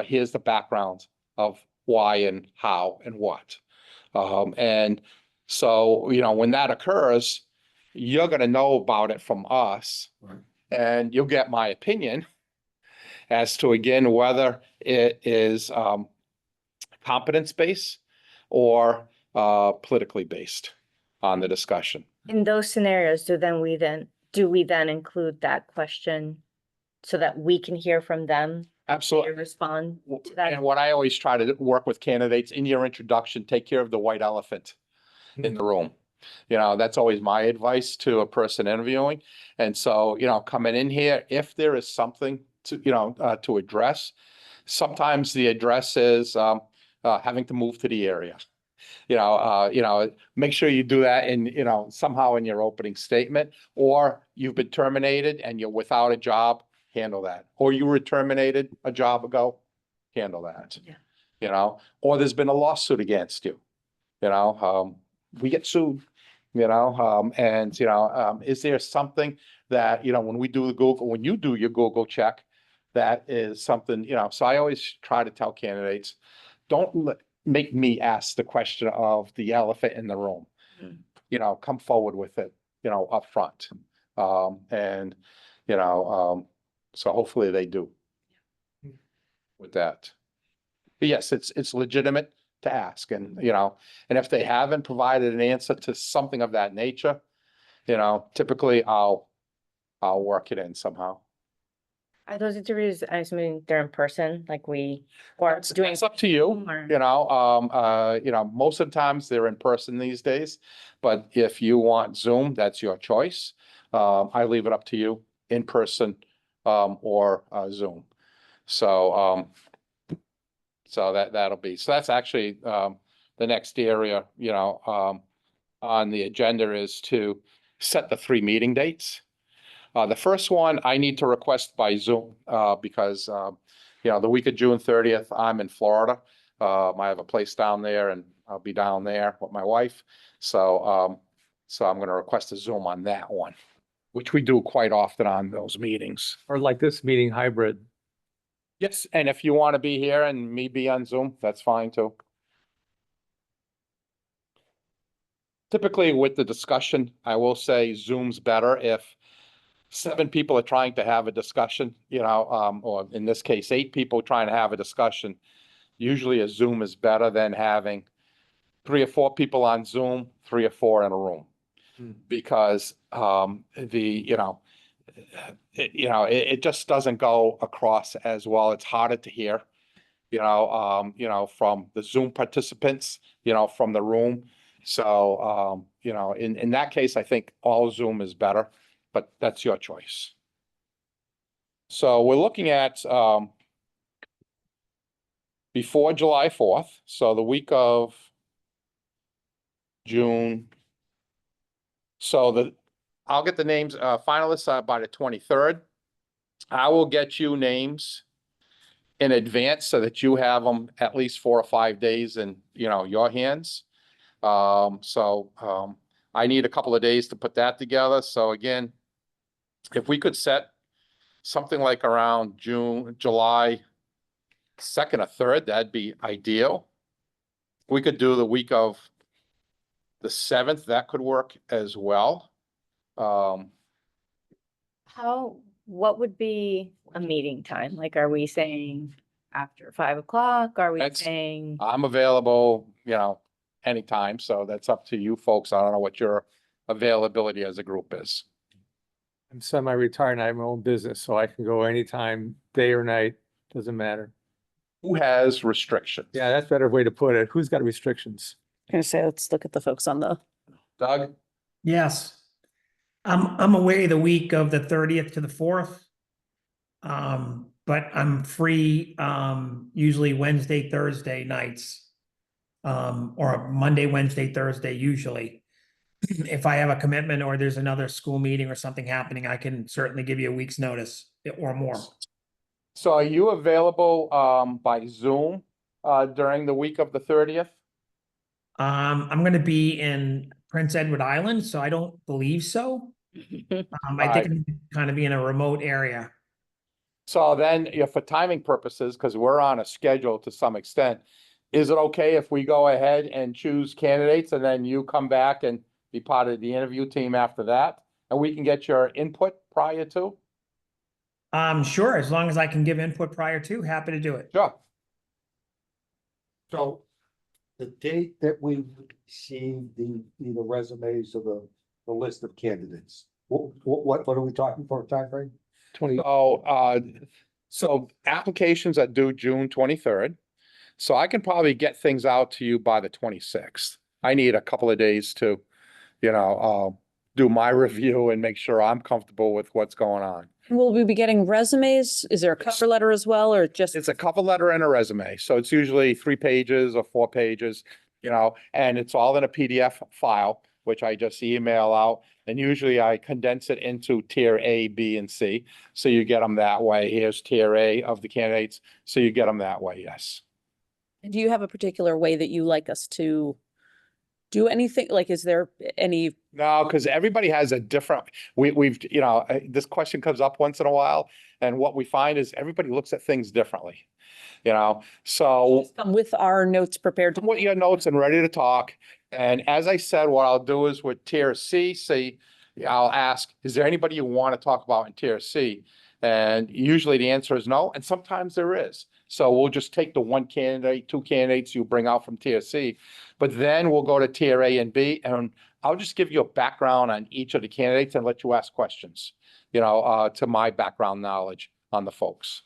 Speaker 1: here's the background of why and how and what. And so, when that occurs, you're gonna know about it from us.
Speaker 2: Right.
Speaker 1: And you'll get my opinion as to, again, whether it is competence-based or politically based on the discussion.
Speaker 6: In those scenarios, do we then include that question so that we can hear from them
Speaker 1: Absolutely.
Speaker 6: and respond to that?
Speaker 1: And what I always try to work with candidates in your introduction, take care of the white elephant in the room. That's always my advice to a person interviewing. And so, coming in here, if there is something to address, sometimes the address is having to move to the area. Make sure you do that in, somehow in your opening statement, or you've been terminated and you're without a job, handle that. Or you were terminated a job ago, handle that.
Speaker 6: Yeah.
Speaker 1: Or there's been a lawsuit against you, we get sued, is there something that, when you do your Google check, that is something, so I always try to tell candidates, don't make me ask the question of the elephant in the room. Come forward with it, up front. So hopefully they do with that. But yes, it's legitimate to ask, and if they haven't provided an answer to something of that nature, typically I'll work it in somehow.
Speaker 6: Are those interviews, I assume they're in person, like we, or doing?
Speaker 1: It's up to you,
Speaker 6: or-
Speaker 1: most of the times they're in person these days, but if you want Zoom, that's your choice. I leave it up to you, in person, or Zoom. So, So that'll be, so that's actually, the next area, on the agenda is to set the 3 meeting dates. The first one I need to request by Zoom, because, the week of June 30th, I'm in Florida. I have a place down there and I'll be down there with my wife. So I'm gonna request a Zoom on that one, which we do quite often on those meetings.
Speaker 3: Or like this meeting hybrid.
Speaker 1: Yes, and if you want to be here and me be on Zoom, that's fine too. Typically with the discussion, I will say Zoom's better if 7 people are trying to have a discussion, or in this case, 8 people trying to have a discussion. Usually a Zoom is better than having 3 or 4 people on Zoom, 3 or 4 in a room. Because it just doesn't go across as well. It's harder to hear, from the Zoom participants, from the room. So, in that case, I think all Zoom is better, but that's your choice. So we're looking at, before July 4th, so the week of June. So I'll get the names, finalists by the 23rd. I will get you names in advance so that you have them at least 4 or 5 days in, your hands. I need a couple of days to put that together. So again, if we could set something like around July 2nd or 3rd, that'd be ideal. We could do the week of the 7th, that could work as well.
Speaker 6: What would be a meeting time? Like, are we saying after 5 o'clock? Are we
Speaker 1: That's-
Speaker 6: saying?
Speaker 1: I'm available, anytime, so that's up to you folks. I don't know what your availability as a group is.
Speaker 3: I'm semi-retired and I have my own business, so I can go anytime, day or night, doesn't matter.
Speaker 1: Who has restrictions?
Speaker 3: Yeah, that's a better way to put it. Who's got restrictions?
Speaker 5: Gonna say, let's look at the folks on the,
Speaker 1: Doug?
Speaker 8: Yes. I'm away the week of the 30th to the 4th. But I'm free, usually Wednesday, Thursday nights. Or Monday, Wednesday, Thursday, usually. If I have a commitment or there's another school meeting or something happening, I can certainly give you a week's notice or more.
Speaker 1: So are you available by Zoom during the week of the 30th?
Speaker 8: I'm gonna be in Prince Edward Island, so I don't believe so. I think I'm kind of be in a remote area.
Speaker 1: So then, for timing purposes, because we're on a schedule to some extent, is it okay if we go ahead and choose candidates and then you come back and be part of the interview team after that? And we can get your input prior to?
Speaker 8: Sure, as long as I can give input prior to, happy to do it.
Speaker 1: Sure.
Speaker 2: So the date that we received the resumes of the list of candidates, what are we talking for a timeframe?
Speaker 3: 20,
Speaker 1: So applications are due June 23rd. So I can probably get things out to you by the 26th. I need a couple of days to, do my review and make sure I'm comfortable with what's going on.
Speaker 5: will we be getting resumes? Is there a cover letter as well, or just?
Speaker 1: It's a cover letter and a resume. So it's usually 3 pages or 4 pages, and it's all in a PDF file, which I just email out. And usually I condense it into tier A, B, and C. So you get them that way. Here's tier A of the candidates. So you get them that way, yes.
Speaker 5: Do you have a particular way that you like us to do anything? Like, is there any?
Speaker 1: No, because everybody has a different, we've, this question comes up once in a while. And what we find is everybody looks at things differently, so.
Speaker 5: Come with our notes prepared to.
Speaker 1: What your notes and ready to talk. And as I said, what I'll do is with tier C, I'll ask, is there anybody you want to talk about in tier C? And usually the answer is no, and sometimes there is. So we'll just take the 1 candidate, 2 candidates you bring out from tier C. But then we'll go to tier A and B, and I'll just give you a background on each of the candidates and let you ask questions, to my background knowledge on the folks.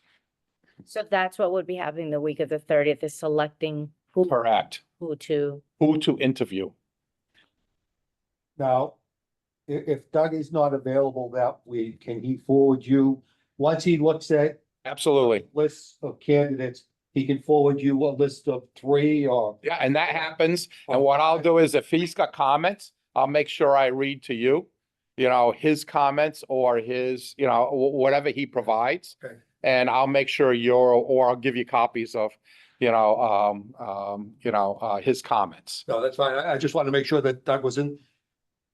Speaker 6: So that's what would be happening the week of the 30th, is selecting who
Speaker 1: Correct.
Speaker 6: to.
Speaker 1: Who to interview.
Speaker 2: Now, if Doug is not available that week, can he forward you, once he looks at
Speaker 1: Absolutely.
Speaker 2: lists of candidates, he can forward you a list of 3 or.
Speaker 1: Yeah, and that happens. And what I'll do is if he's got comments, I'll make sure I read to you, his comments or his, whatever he provides.
Speaker 2: Okay.
Speaker 1: And I'll make sure or I'll give you copies of, his comments.
Speaker 2: No, that's fine. I just want to make sure that Doug was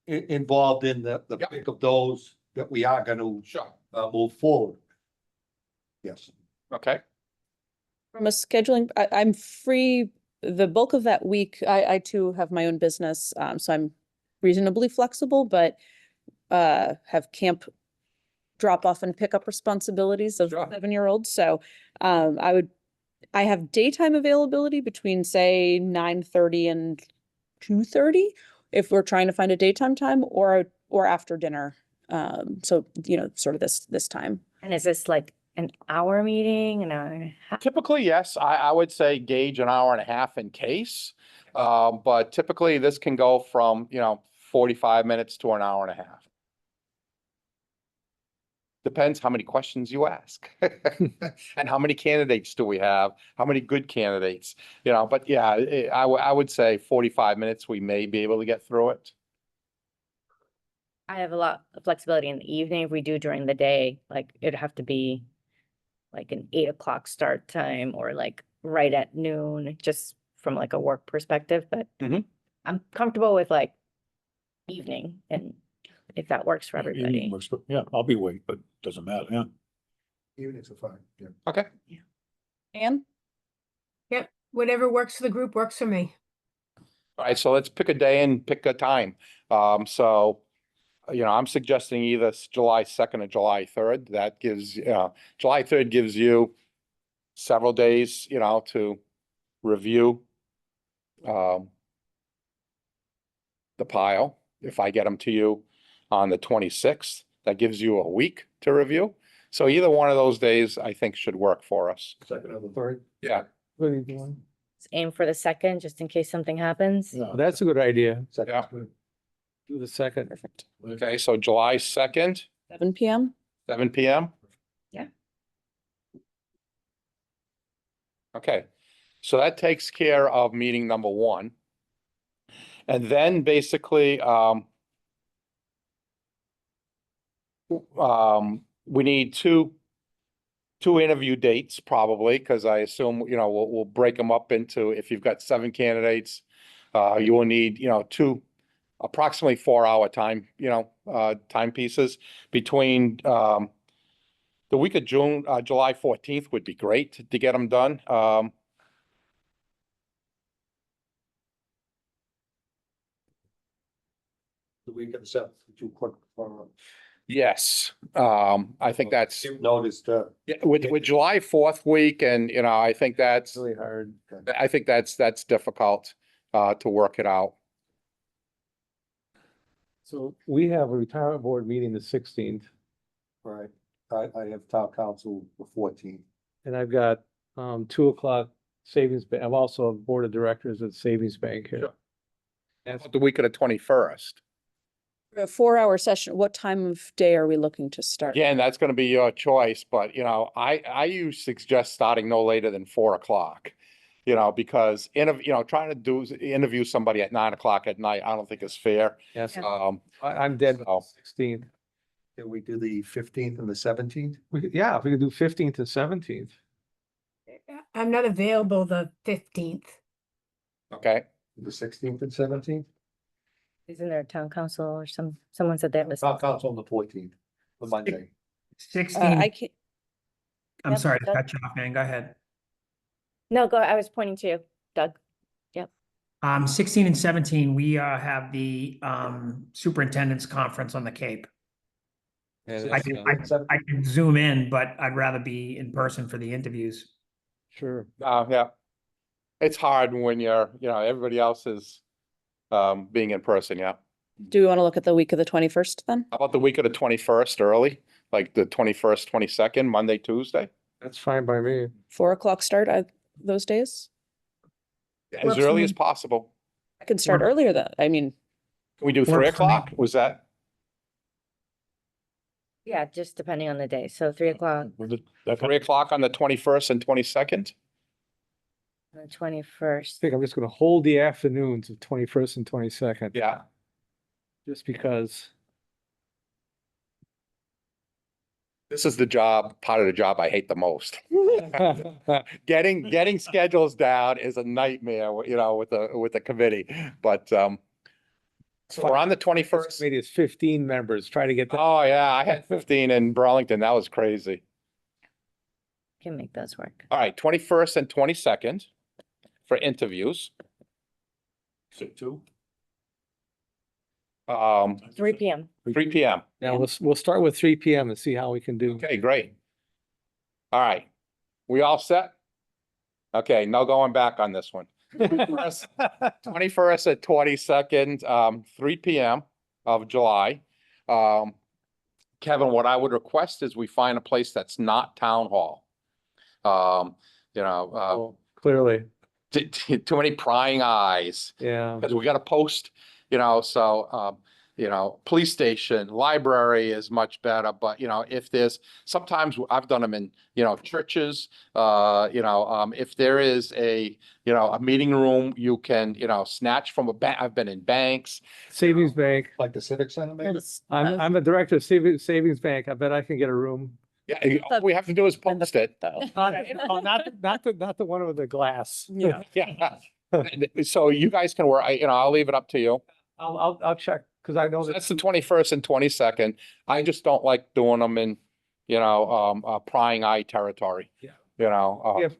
Speaker 2: involved in the
Speaker 1: Yep.
Speaker 2: pick of those that we are gonna
Speaker 1: Sure.
Speaker 2: move forward. Yes.
Speaker 1: Okay.
Speaker 5: From a scheduling, I'm free the bulk of that week. I too have my own business, so I'm reasonably flexible, but have camp drop off and pick up responsibilities of
Speaker 1: Sure.
Speaker 5: 7-year-olds. So I have daytime availability between say 9:30 and 2:30 if we're trying to find a daytime time or after dinner. So sort of this time.
Speaker 6: And is this like an hour meeting, an hour and a half?
Speaker 1: Typically, yes, I would say gauge an hour and a half in case. But typically this can go from, 45 minutes to an hour and a half. Depends how many questions you ask. And how many candidates do we have? How many good candidates? But yeah, I would say 45 minutes, we may be able to get through it.
Speaker 6: I have a lot of flexibility in the evening. If we do during the day, like it'd have to be like an 8 o'clock start time or like right at noon, just from like a work perspective, but
Speaker 1: Mhm.
Speaker 6: I'm comfortable with like evening and if that works for
Speaker 4: Evening
Speaker 6: everybody.
Speaker 4: works, but yeah, I'll be awake, but doesn't matter, yeah.
Speaker 2: Evenings are fine, yeah.
Speaker 1: Okay.
Speaker 5: Anne?
Speaker 7: Yep, whatever works for the group works for me.
Speaker 1: All right, so let's pick a day and pick a time. So, I'm suggesting either July 2nd or July 3rd. That gives, July 3rd gives you several days, to review the pile. If I get them to you on the 26th, that gives you a week to review. So either one of those days, I think, should work for us.
Speaker 2: Second or the third.
Speaker 1: Yeah.
Speaker 3: What are you doing?
Speaker 6: Let's aim for the second, just in case something happens.
Speaker 4: Yeah.
Speaker 3: Oh, that's a good idea.
Speaker 2: Second.
Speaker 1: Yeah.
Speaker 3: Do the second.
Speaker 5: Perfect.
Speaker 1: Okay, so July 2nd,
Speaker 5: 7 p.m.
Speaker 1: 7 p.m.
Speaker 6: Yeah.
Speaker 1: Okay, so that takes care of meeting number 1. And then basically, we need two interview dates probably, because I assume, we'll break them up into, if you've got 7 candidates, you will need, 2 approximately 4-hour time, time pieces between, the week of July 14th would be great to get them done.
Speaker 2: The week of the 7th, too quick for.
Speaker 1: Yes, I think that's,
Speaker 2: Noticed,
Speaker 1: yeah, with July 4th week and, I think that's,
Speaker 3: Really hard.
Speaker 1: I think that's difficult, to work it out.
Speaker 3: So we have a retirement board meeting the 16th,
Speaker 2: right, I have town council the 14th.
Speaker 3: and I've got 2 o'clock savings. I'm also a board of directors at Savings Bank here.
Speaker 1: Sure. That's the week of the 21st.
Speaker 5: A 4-hour session. What time of day are we looking to start?
Speaker 1: Again, that's gonna be your choice, but I usually suggest starting no later than 4 o'clock. Because trying to interview somebody at 9 o'clock at night, I don't think is fair.
Speaker 3: Yes,
Speaker 6: Yeah.
Speaker 3: I'm dead
Speaker 1: So-
Speaker 3: 16th.
Speaker 2: Can we do the 15th and the 17th?
Speaker 3: Yeah, if we could do 15th and 17th.
Speaker 7: I'm not available the 15th.
Speaker 1: Okay,
Speaker 2: The 16th and 17th?
Speaker 6: Isn't there a town council or someone said that was?
Speaker 2: Town council on the 14th, the Monday.
Speaker 8: 16,
Speaker 5: I can't.
Speaker 8: I'm
Speaker 6: Yep,
Speaker 8: sorry to
Speaker 6: Doug.
Speaker 8: cut you off, man. Go ahead.
Speaker 6: No, go, I was pointing to you, Doug.
Speaker 8: 16 and 17, we have the superintendent's conference on the Cape.
Speaker 3: And
Speaker 8: I
Speaker 3: it's,
Speaker 8: can, I can zoom in, but I'd rather be in person for the interviews.
Speaker 3: Sure.
Speaker 1: yeah. It's hard when you're, everybody else is, being in person, yeah.
Speaker 5: Do we want to look at the week of the 21st then?
Speaker 1: How about the week of the 21st early, like the 21st, 22nd, Monday, Tuesday?
Speaker 3: That's fine by me.
Speaker 5: 4 o'clock start those days?
Speaker 1: As
Speaker 8: Works for
Speaker 1: early
Speaker 8: me.
Speaker 1: as possible.
Speaker 5: I can start
Speaker 8: Work.
Speaker 5: earlier than, I mean,
Speaker 1: Can we do
Speaker 8: Works
Speaker 1: 3
Speaker 8: for me.
Speaker 1: o'clock? Was that?
Speaker 6: Yeah, just depending on the day. So 3 o'clock.
Speaker 4: With the- that kind
Speaker 1: 3 o'clock on the 21st and 22nd?
Speaker 6: The
Speaker 3: I
Speaker 6: 21st.
Speaker 3: think I'm just gonna hold the afternoons of 21st and 22nd.
Speaker 1: Yeah.
Speaker 3: Just because.
Speaker 1: This is the part of the job I hate the most. Getting schedules down is a nightmare, with the committee, but, so we're on the 21st.
Speaker 3: Committee is 15 members, try to get that.
Speaker 1: Oh, yeah, I had 15 in Burlington. That was crazy.
Speaker 6: Can make those work.
Speaker 1: All right, 21st and 22nd for interviews.
Speaker 4: Two.
Speaker 6: 3 PM.
Speaker 1: 3 PM.
Speaker 3: Now, we'll start with 3 PM and see how we can do.
Speaker 1: Okay, great. All right, we all set? Okay, no going back on this one. 21st and 22nd, 3 PM of July. Kevin, what I would request is we find a place that's not town hall.
Speaker 3: Oh, clearly,
Speaker 1: Too many prying eyes.
Speaker 3: yeah.
Speaker 1: Because we gotta post, police station, library is much better, but if there's, sometimes I've done them in, churches. If there is a meeting room, you can, snatch from a bank. I've been in banks.
Speaker 3: Savings Bank.
Speaker 2: Like the Civic Center, maybe?
Speaker 5: It's,
Speaker 3: I'm a director of Savings Bank. I bet I can get a room.
Speaker 1: Yeah, all we have to do is post it.
Speaker 5: though.
Speaker 3: Not the one with the glass.
Speaker 5: Yeah.
Speaker 1: Yeah. So you guys can work, I'll leave it up to you.
Speaker 3: I'll check, because I know
Speaker 1: So
Speaker 3: that.
Speaker 1: that's the 21st and 22nd. I just don't like doing them in, prying eye territory.
Speaker 3: Yeah.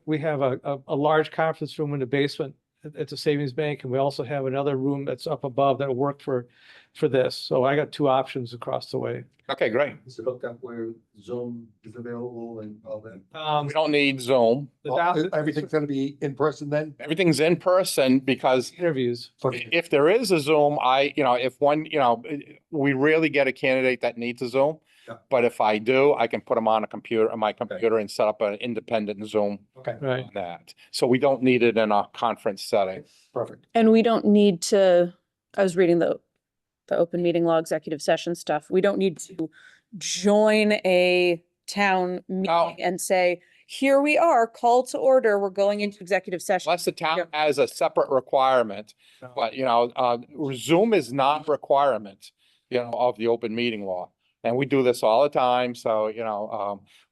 Speaker 3: We have a large conference room in the basement at the Savings Bank, and we also have another room that's up above that'll work for this. So I got two options across the way.
Speaker 1: Okay, great.
Speaker 2: Is it hooked up where Zoom is available and all that?
Speaker 1: We don't need Zoom.
Speaker 2: Everything's gonna be in person then?
Speaker 1: Everything's in person because
Speaker 3: Interviews.
Speaker 1: if there is a Zoom, if one, we rarely get a candidate that needs a Zoom.
Speaker 2: Yeah.
Speaker 1: But if I do, I can put them on my computer and set up an independent Zoom
Speaker 2: Okay,
Speaker 3: Right.
Speaker 1: on that. So we don't need it in a conference setting.
Speaker 2: perfect.
Speaker 5: And we don't need to, I was reading the open meeting law executive session stuff. We don't need to join a town
Speaker 1: No.
Speaker 5: meeting and say, here we are, call to order, we're going into executive session.
Speaker 1: Unless the town has a separate requirement, but Zoom is not a requirement, of the open meeting law. And we do this all the time, so,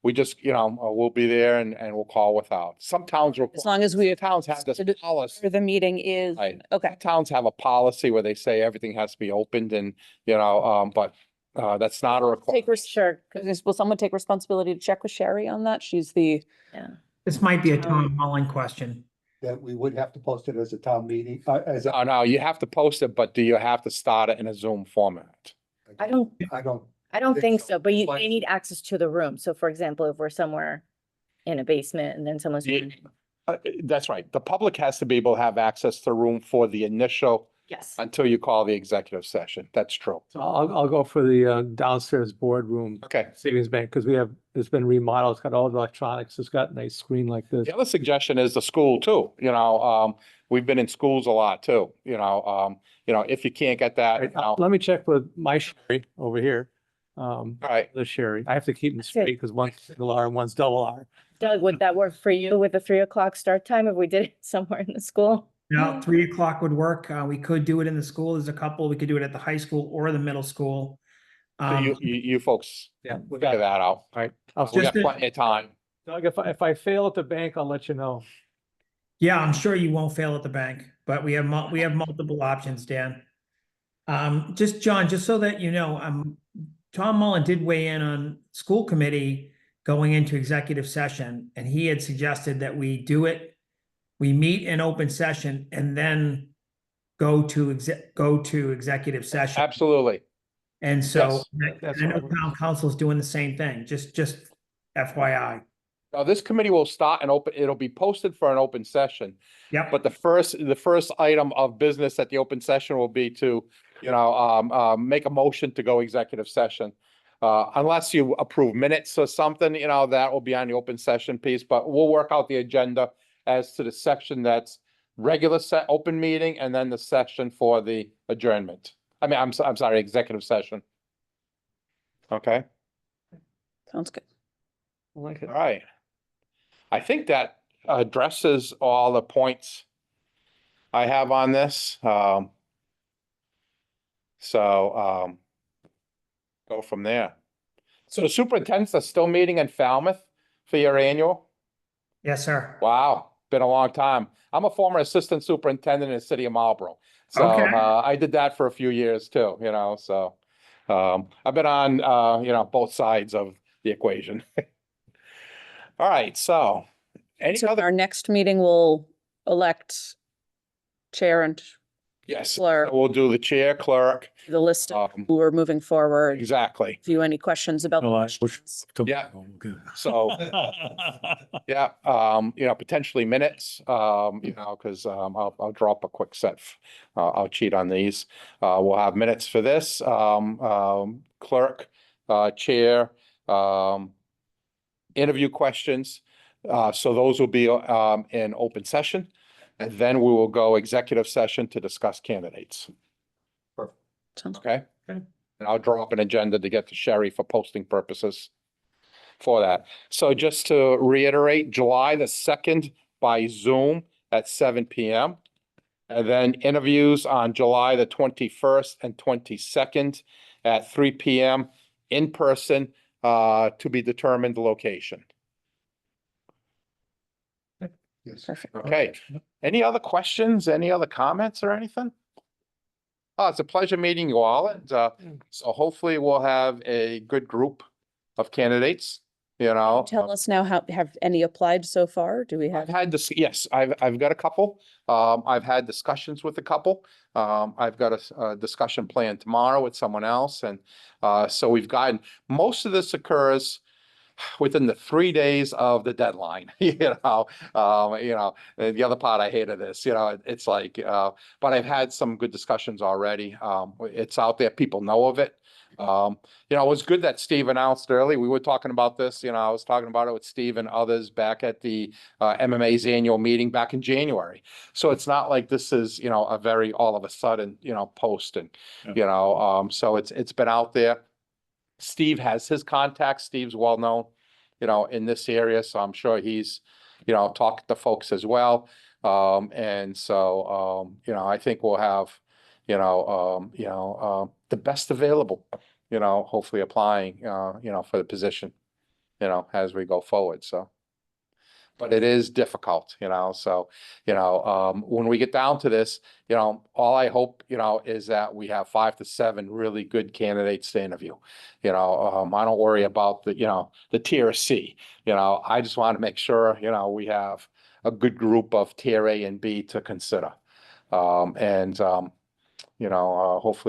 Speaker 1: we just, we'll be there and we'll call without. Some towns.
Speaker 5: As long as we have,
Speaker 1: Towns have this policy.
Speaker 5: the meeting is,
Speaker 1: Right.
Speaker 5: okay.
Speaker 1: Towns have a policy where they say everything has to be opened and, but that's not a requirement.
Speaker 5: Take,
Speaker 6: Sure.
Speaker 5: will someone take responsibility to check with Sherry on that? She's the,
Speaker 6: Yeah.
Speaker 8: This might be a Tom Mullen question.
Speaker 2: That we would have to post it as a town meeting, as a.
Speaker 1: Oh, no, you have to post it, but do you have to start it in a Zoom format?
Speaker 6: I don't
Speaker 2: I don't
Speaker 6: think so, but
Speaker 2: But-
Speaker 6: they need access to the room. So for example, if we're somewhere in a basement and then someone's.
Speaker 1: Yeah. That's right. The public has to be able to have access to the room for the initial,
Speaker 6: Yes.
Speaker 1: until you call the executive session. That's true.
Speaker 3: So I'll go for the downstairs boardroom,
Speaker 1: Okay.
Speaker 3: Savings Bank, because it's been remodeled. It's got all the electronics. It's got a nice screen like this.
Speaker 1: The other suggestion is the school too, we've been in schools a lot too, if you can't get that,
Speaker 3: Right, let me check with my Sherry over here.
Speaker 1: all right.
Speaker 3: The Sherry. I have to keep them
Speaker 6: That's it.
Speaker 3: straight because one's single R and one's double R.
Speaker 6: Doug, would that work for you with the 3 o'clock start time if we did it somewhere in the school?
Speaker 8: No, 3 o'clock would work. We could do it in the school. There's a couple. We could do it at the high school or the middle school.
Speaker 1: So you folks
Speaker 3: Yeah.
Speaker 1: figure that out.
Speaker 3: All right. I'll
Speaker 1: We got
Speaker 8: Just a-
Speaker 1: plenty of time.
Speaker 3: Doug, if I fail at the bank, I'll let you know.
Speaker 8: Yeah, I'm sure you won't fail at the bank, but we have multiple options, Dan. Just John, just so that you know, Tom Mullen did weigh in on school committee going into executive session, and he had suggested that we do it. We meet in open session and then go to executive session.
Speaker 1: Absolutely.
Speaker 8: And so
Speaker 3: Yes, that's
Speaker 8: I know
Speaker 3: what
Speaker 8: town council is doing the same thing, just FYI.
Speaker 1: Now, this committee will start it'll be posted for an open session.
Speaker 8: Yep.
Speaker 1: But the first item of business at the open session will be to, make a motion to go executive session. Unless you approve minutes or something, that will be on the open session piece, but we'll work out the agenda as to the section that's regular open meeting and then the section for the adjournment. I mean, I'm sorry, executive session. Okay,
Speaker 5: sounds good.
Speaker 3: I like it.
Speaker 1: all right. I think that addresses all the points I have on this. Go from there. So the superintendents are still meeting in Falmouth for your annual?
Speaker 8: Yes, sir.
Speaker 1: Wow, been a long time. I'm a former assistant superintendent in the city of Marlboro. So
Speaker 8: Okay.
Speaker 1: I did that for a few years too, so I've been on both sides of the equation. All right, so any
Speaker 5: So
Speaker 1: other,
Speaker 5: our next meeting will elect chair and
Speaker 1: yes,
Speaker 5: clerk.
Speaker 1: we'll do the chair, clerk,
Speaker 5: the list of
Speaker 1: um,
Speaker 5: who are moving forward.
Speaker 1: exactly.
Speaker 5: If you any questions about. the
Speaker 4: Well, I
Speaker 5: questions.
Speaker 1: Yeah. So, yeah, potentially minutes, because I'll drop a quick set. I'll cheat on these. We'll have minutes for this, clerk, chair, interview questions. So those will be in open session. And then we will go executive session to discuss candidates.
Speaker 5: Sounds
Speaker 1: Okay? And I'll draw up an agenda to get to Sherry for posting purposes for that. So just to reiterate, July the 2nd by Zoom at 7 p.m. And then interviews on July the 21st and 22nd at 3 p.m. in person, to be determined location.
Speaker 2: Yes.
Speaker 5: perfect.
Speaker 1: Okay. Any other questions? Any other comments or anything? Oh, it's a pleasure meeting you all. And so hopefully we'll have a good group of candidates,
Speaker 5: Tell us now, have any applied so far? Do we
Speaker 1: I've
Speaker 5: have?
Speaker 1: had this, yes, I've got a couple. I've had discussions with a couple. I've got a discussion planned tomorrow with someone else. And so we've gotten, most of this occurs within the 3 days of the deadline, and the other part I hated this, it's like, but I've had some good discussions already. It's out there. People know of it. It was good that Steve announced early. We were talking about this, I was talking about it with Steve and others back at the MMA's annual meeting back in January. So it's not like this is, a very all of a sudden, post and, so it's been out there. Steve has his contacts. Steve's well known, in this area, so I'm sure he's, talked to folks as well. And so, I think we'll have, the best available, hopefully applying, for the position, as we go forward. So. But it is difficult, so, when we get down to this, all I hope, is that we have 5 to 7 really good candidates to interview. I don't worry about the tier C, I just want to make sure, we have a good group of tier A and B to consider. Hopefully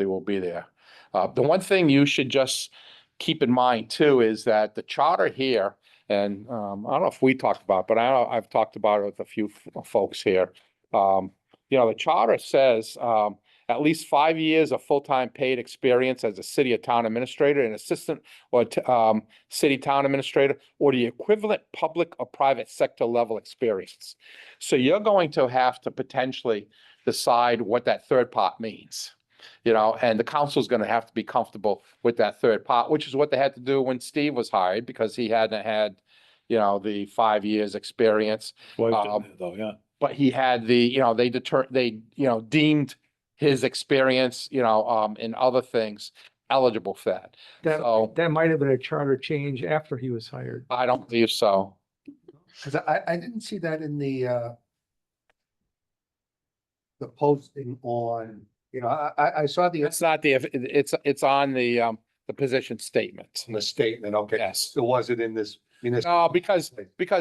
Speaker 1: we'll be there. The one thing you should just keep in mind too is that the charter here, and I don't know if we talked about it, but I've talked about it with a few folks here. The charter says at least 5 years of full-time paid experience as a city or town administrator, an assistant or city town administrator, or the equivalent public or private sector level experience. So you're going to have to potentially decide what that third part means. And the council's going to have to be comfortable with that third part, which is what they had to do when Steve was hired, because he hadn't had, the 5 years experience.
Speaker 4: Though, yeah.
Speaker 1: But he had the, they deemed his experience, in other things eligible for that. So
Speaker 3: That might have been a charter change after he was hired.
Speaker 1: I don't believe so.
Speaker 2: Cause I didn't see that in the posting on, I saw
Speaker 1: It's not it's on the position statement.
Speaker 2: the statement, okay.
Speaker 1: Yes.
Speaker 2: So was it in this?
Speaker 1: No, because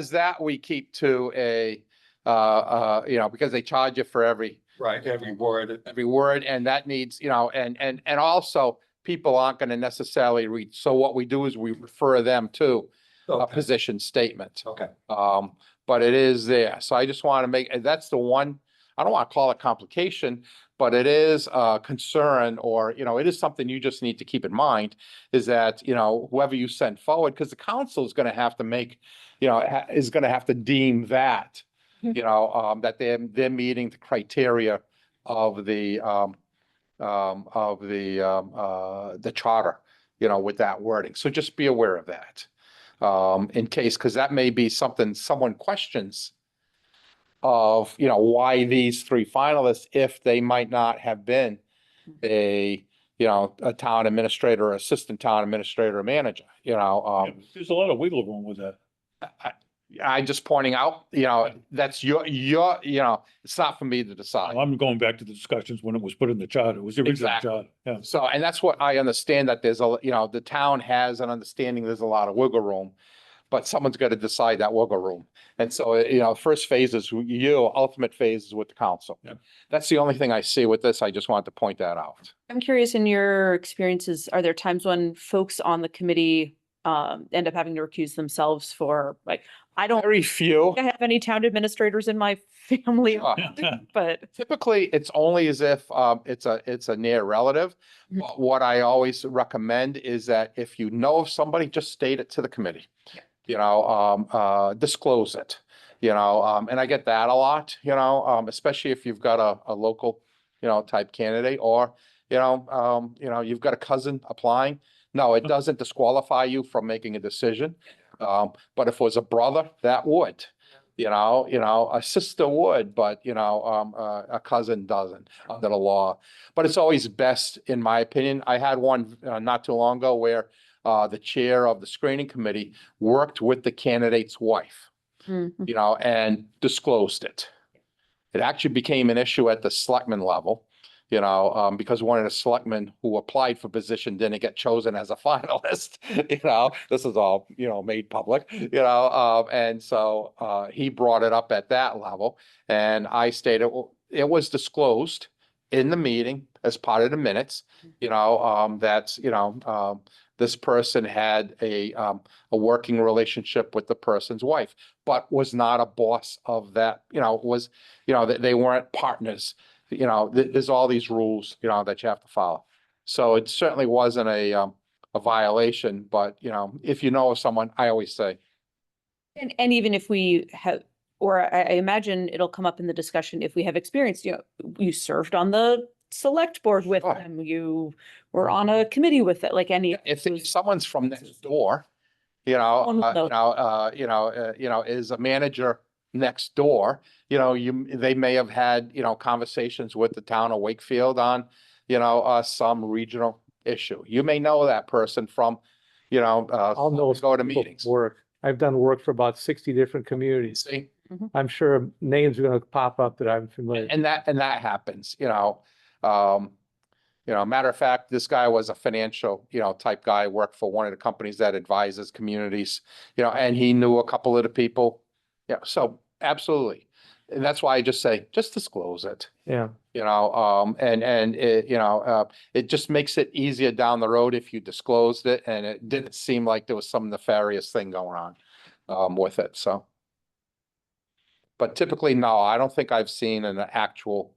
Speaker 1: that we keep to a, because they charge you for every
Speaker 2: Right, every word.
Speaker 1: and that needs, and also people aren't going to necessarily read. So what we do is we refer them to a
Speaker 2: Okay,
Speaker 1: position statement.
Speaker 2: okay.
Speaker 1: But it is there. So I just want to make, that's the one, I don't want to call it complication, but it is a concern, or, it is something you just need to keep in mind, is that, whoever you send forward, because the council is going to have to make, is going to have to deem that, that they're meeting the criteria of the charter, with that wording. So just be aware of that. In case, because that may be something someone questions, of, you know, why these three finalists, if they might not have been a, you know, a town administrator, or assistant town administrator, or manager, you know,
Speaker 4: Yeah, there's a lot of wiggle room with that.
Speaker 1: I just pointing out, you know, that's your, you know, it's not for me to decide.
Speaker 4: I'm going back to the discussions when it was put in the charter. It was the original
Speaker 1: Exactly.
Speaker 4: charter. Yeah.
Speaker 1: So, and that's what I understand, that there's a, you know, the town has an understanding, there's a lot of wiggle room, but someone's got to decide that wiggle room. And so, you know, first phase is you, ultimate phase is with the council.
Speaker 4: Yeah.
Speaker 1: That's the only thing I see with this. I just wanted to point that out.
Speaker 5: I'm curious, in your experiences, are there times when folks on the committee end up having to recuse themselves for, like, I don't
Speaker 1: Very few.
Speaker 5: think I have any town administrators in my family,
Speaker 1: Sure.
Speaker 5: but
Speaker 1: Typically, it's only as if it's a near relative.
Speaker 5: Mhm.
Speaker 1: But what I always recommend is that if you know of somebody, just state it to the committee.
Speaker 5: Yeah.
Speaker 1: You know, disclose it, you know, and I get that a lot, you know, especially if you've got a local, you know, type candidate, or, you know, you've got a cousin applying. No, it doesn't disqualify you from making a decision. But if it was a brother, that would. You know, a sister would, but, you know, a cousin doesn't under the law. But it's always best, in my opinion. I had one not too long ago where the chair of the screening committee worked with the candidate's wife,
Speaker 5: Mhm.
Speaker 1: you know, and disclosed it. It actually became an issue at the selectman level, you know, because one of the selectmen who applied for position didn't get chosen as a finalist. You know, this is all, you know, made public, you know, and so he brought it up at that level, and I stated, well, it was disclosed in the meeting as part of the minutes, you know, that's, you know, this person had a working relationship with the person's wife, but was not a boss of that, you know, was, you know, they weren't partners. You know, there's all these rules, you know, that you have to follow. So it certainly wasn't a violation, but, you know, if you know of someone, I always say,
Speaker 5: And even if we have, or I imagine it'll come up in the discussion, if we have experience, you know, you served on the select board with
Speaker 1: Sure.
Speaker 5: them, you were on a committee with it, like any.
Speaker 1: if someone's from next door, you know,
Speaker 5: Someone will know.
Speaker 1: you know, is a manager next door, you know, they may have had, you know, conversations with the town of Wakefield on, you know, some regional issue. You may know that person from, you know,
Speaker 3: I'll know.
Speaker 1: go to
Speaker 3: people
Speaker 1: meetings.
Speaker 3: Work. I've done work for about 60 different communities.
Speaker 1: See,
Speaker 3: I'm sure names are gonna pop up that I'm familiar.
Speaker 1: and that happens, you know, matter of fact, this guy was a financial, you know, type guy, worked for one of the companies that advises communities, you know, and he knew a couple of the people. Yeah, so absolutely. And that's why I just say, just disclose it,
Speaker 3: Yeah.
Speaker 1: you know, and it, you know, it just makes it easier down the road if you disclosed it and it didn't seem like there was some nefarious thing going on, with it, so. But typically, no, I don't think I've seen an actual,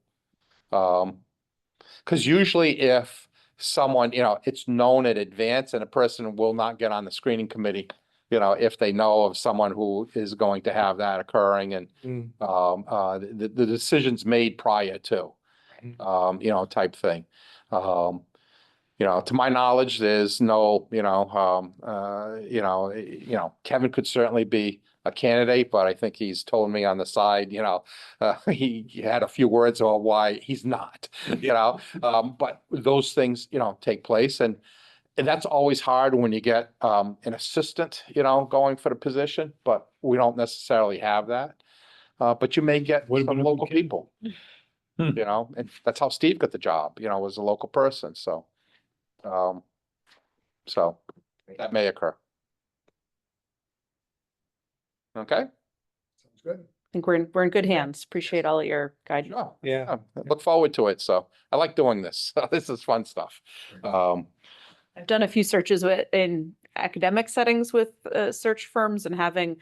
Speaker 1: because usually if someone, you know, it's known in advance and a person will not get on the screening committee, you know, if they know of someone who is going to have that occurring, and
Speaker 3: Mm.
Speaker 1: the decision's made prior to, you know, type thing. You know, to my knowledge, there's no, you know, Kevin could certainly be a candidate, but I think he's told me on the side, you know, he had a few words on why he's not, you know, but those things, you know, take place, and that's always hard when you get an assistant, you know, going for the position, but we don't necessarily have that. But you may get
Speaker 4: Would've been
Speaker 1: some
Speaker 4: a good
Speaker 1: local
Speaker 4: kid.
Speaker 1: people,
Speaker 4: Hmm.
Speaker 1: you know, and that's how Steve got the job, you know, was a local person, so. So that may occur. Okay?
Speaker 2: Sounds good.
Speaker 5: I think we're in good hands. Appreciate all of your guidance.
Speaker 1: Sure.
Speaker 3: Yeah.
Speaker 1: Look forward to it. So I like doing this. This is fun stuff.
Speaker 5: I've done a few searches in academic settings with search firms, and having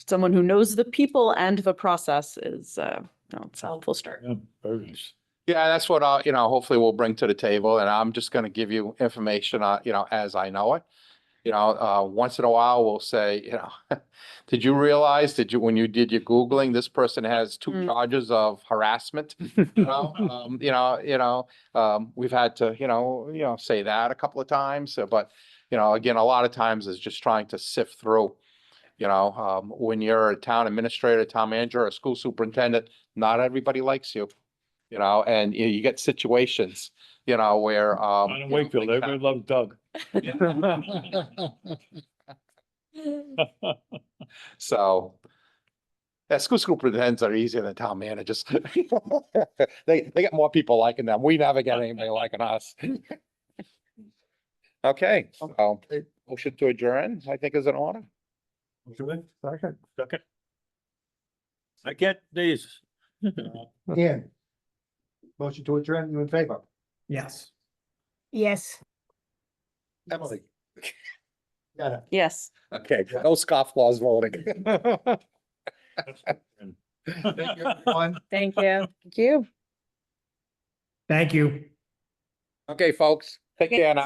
Speaker 5: someone who knows the people and the process is, it's a helpful start.
Speaker 4: Yeah, very nice.
Speaker 1: Yeah, that's what you know, hopefully we'll bring to the table, and I'm just gonna give you information, you know, as I know it. You know, once in a while, we'll say, you know, did you realize, when you did your Googling, this person has 2
Speaker 5: Mm.
Speaker 1: charges of harassment? You know, we've had to, you know, say that a couple of times, but, you know, again, a lot of times is just trying to sift through, You know, when you're a town administrator, town manager, a school superintendent, not everybody likes you. You know, and you get situations, you know, where,
Speaker 4: Not in
Speaker 1: you know,
Speaker 4: Wakefield,
Speaker 1: they
Speaker 4: everybody loves Doug.
Speaker 1: So. Yeah, school superintendents are easier than town managers. They get more people liking them. We never get anybody liking us. Okay, so motion to adjourn, I think is in order.
Speaker 4: Second.
Speaker 3: Second.
Speaker 4: Second. I get these.
Speaker 2: Ian. Motion to adjourn, you in favor?
Speaker 8: Yes.
Speaker 7: Yes.
Speaker 2: Emily. Yeah.
Speaker 5: Yes.
Speaker 1: Okay, no scofflaws voting.
Speaker 2: Thank you, everyone.
Speaker 6: Thank you.
Speaker 5: Thank you.
Speaker 8: Thank you.
Speaker 1: Okay, folks, take care now.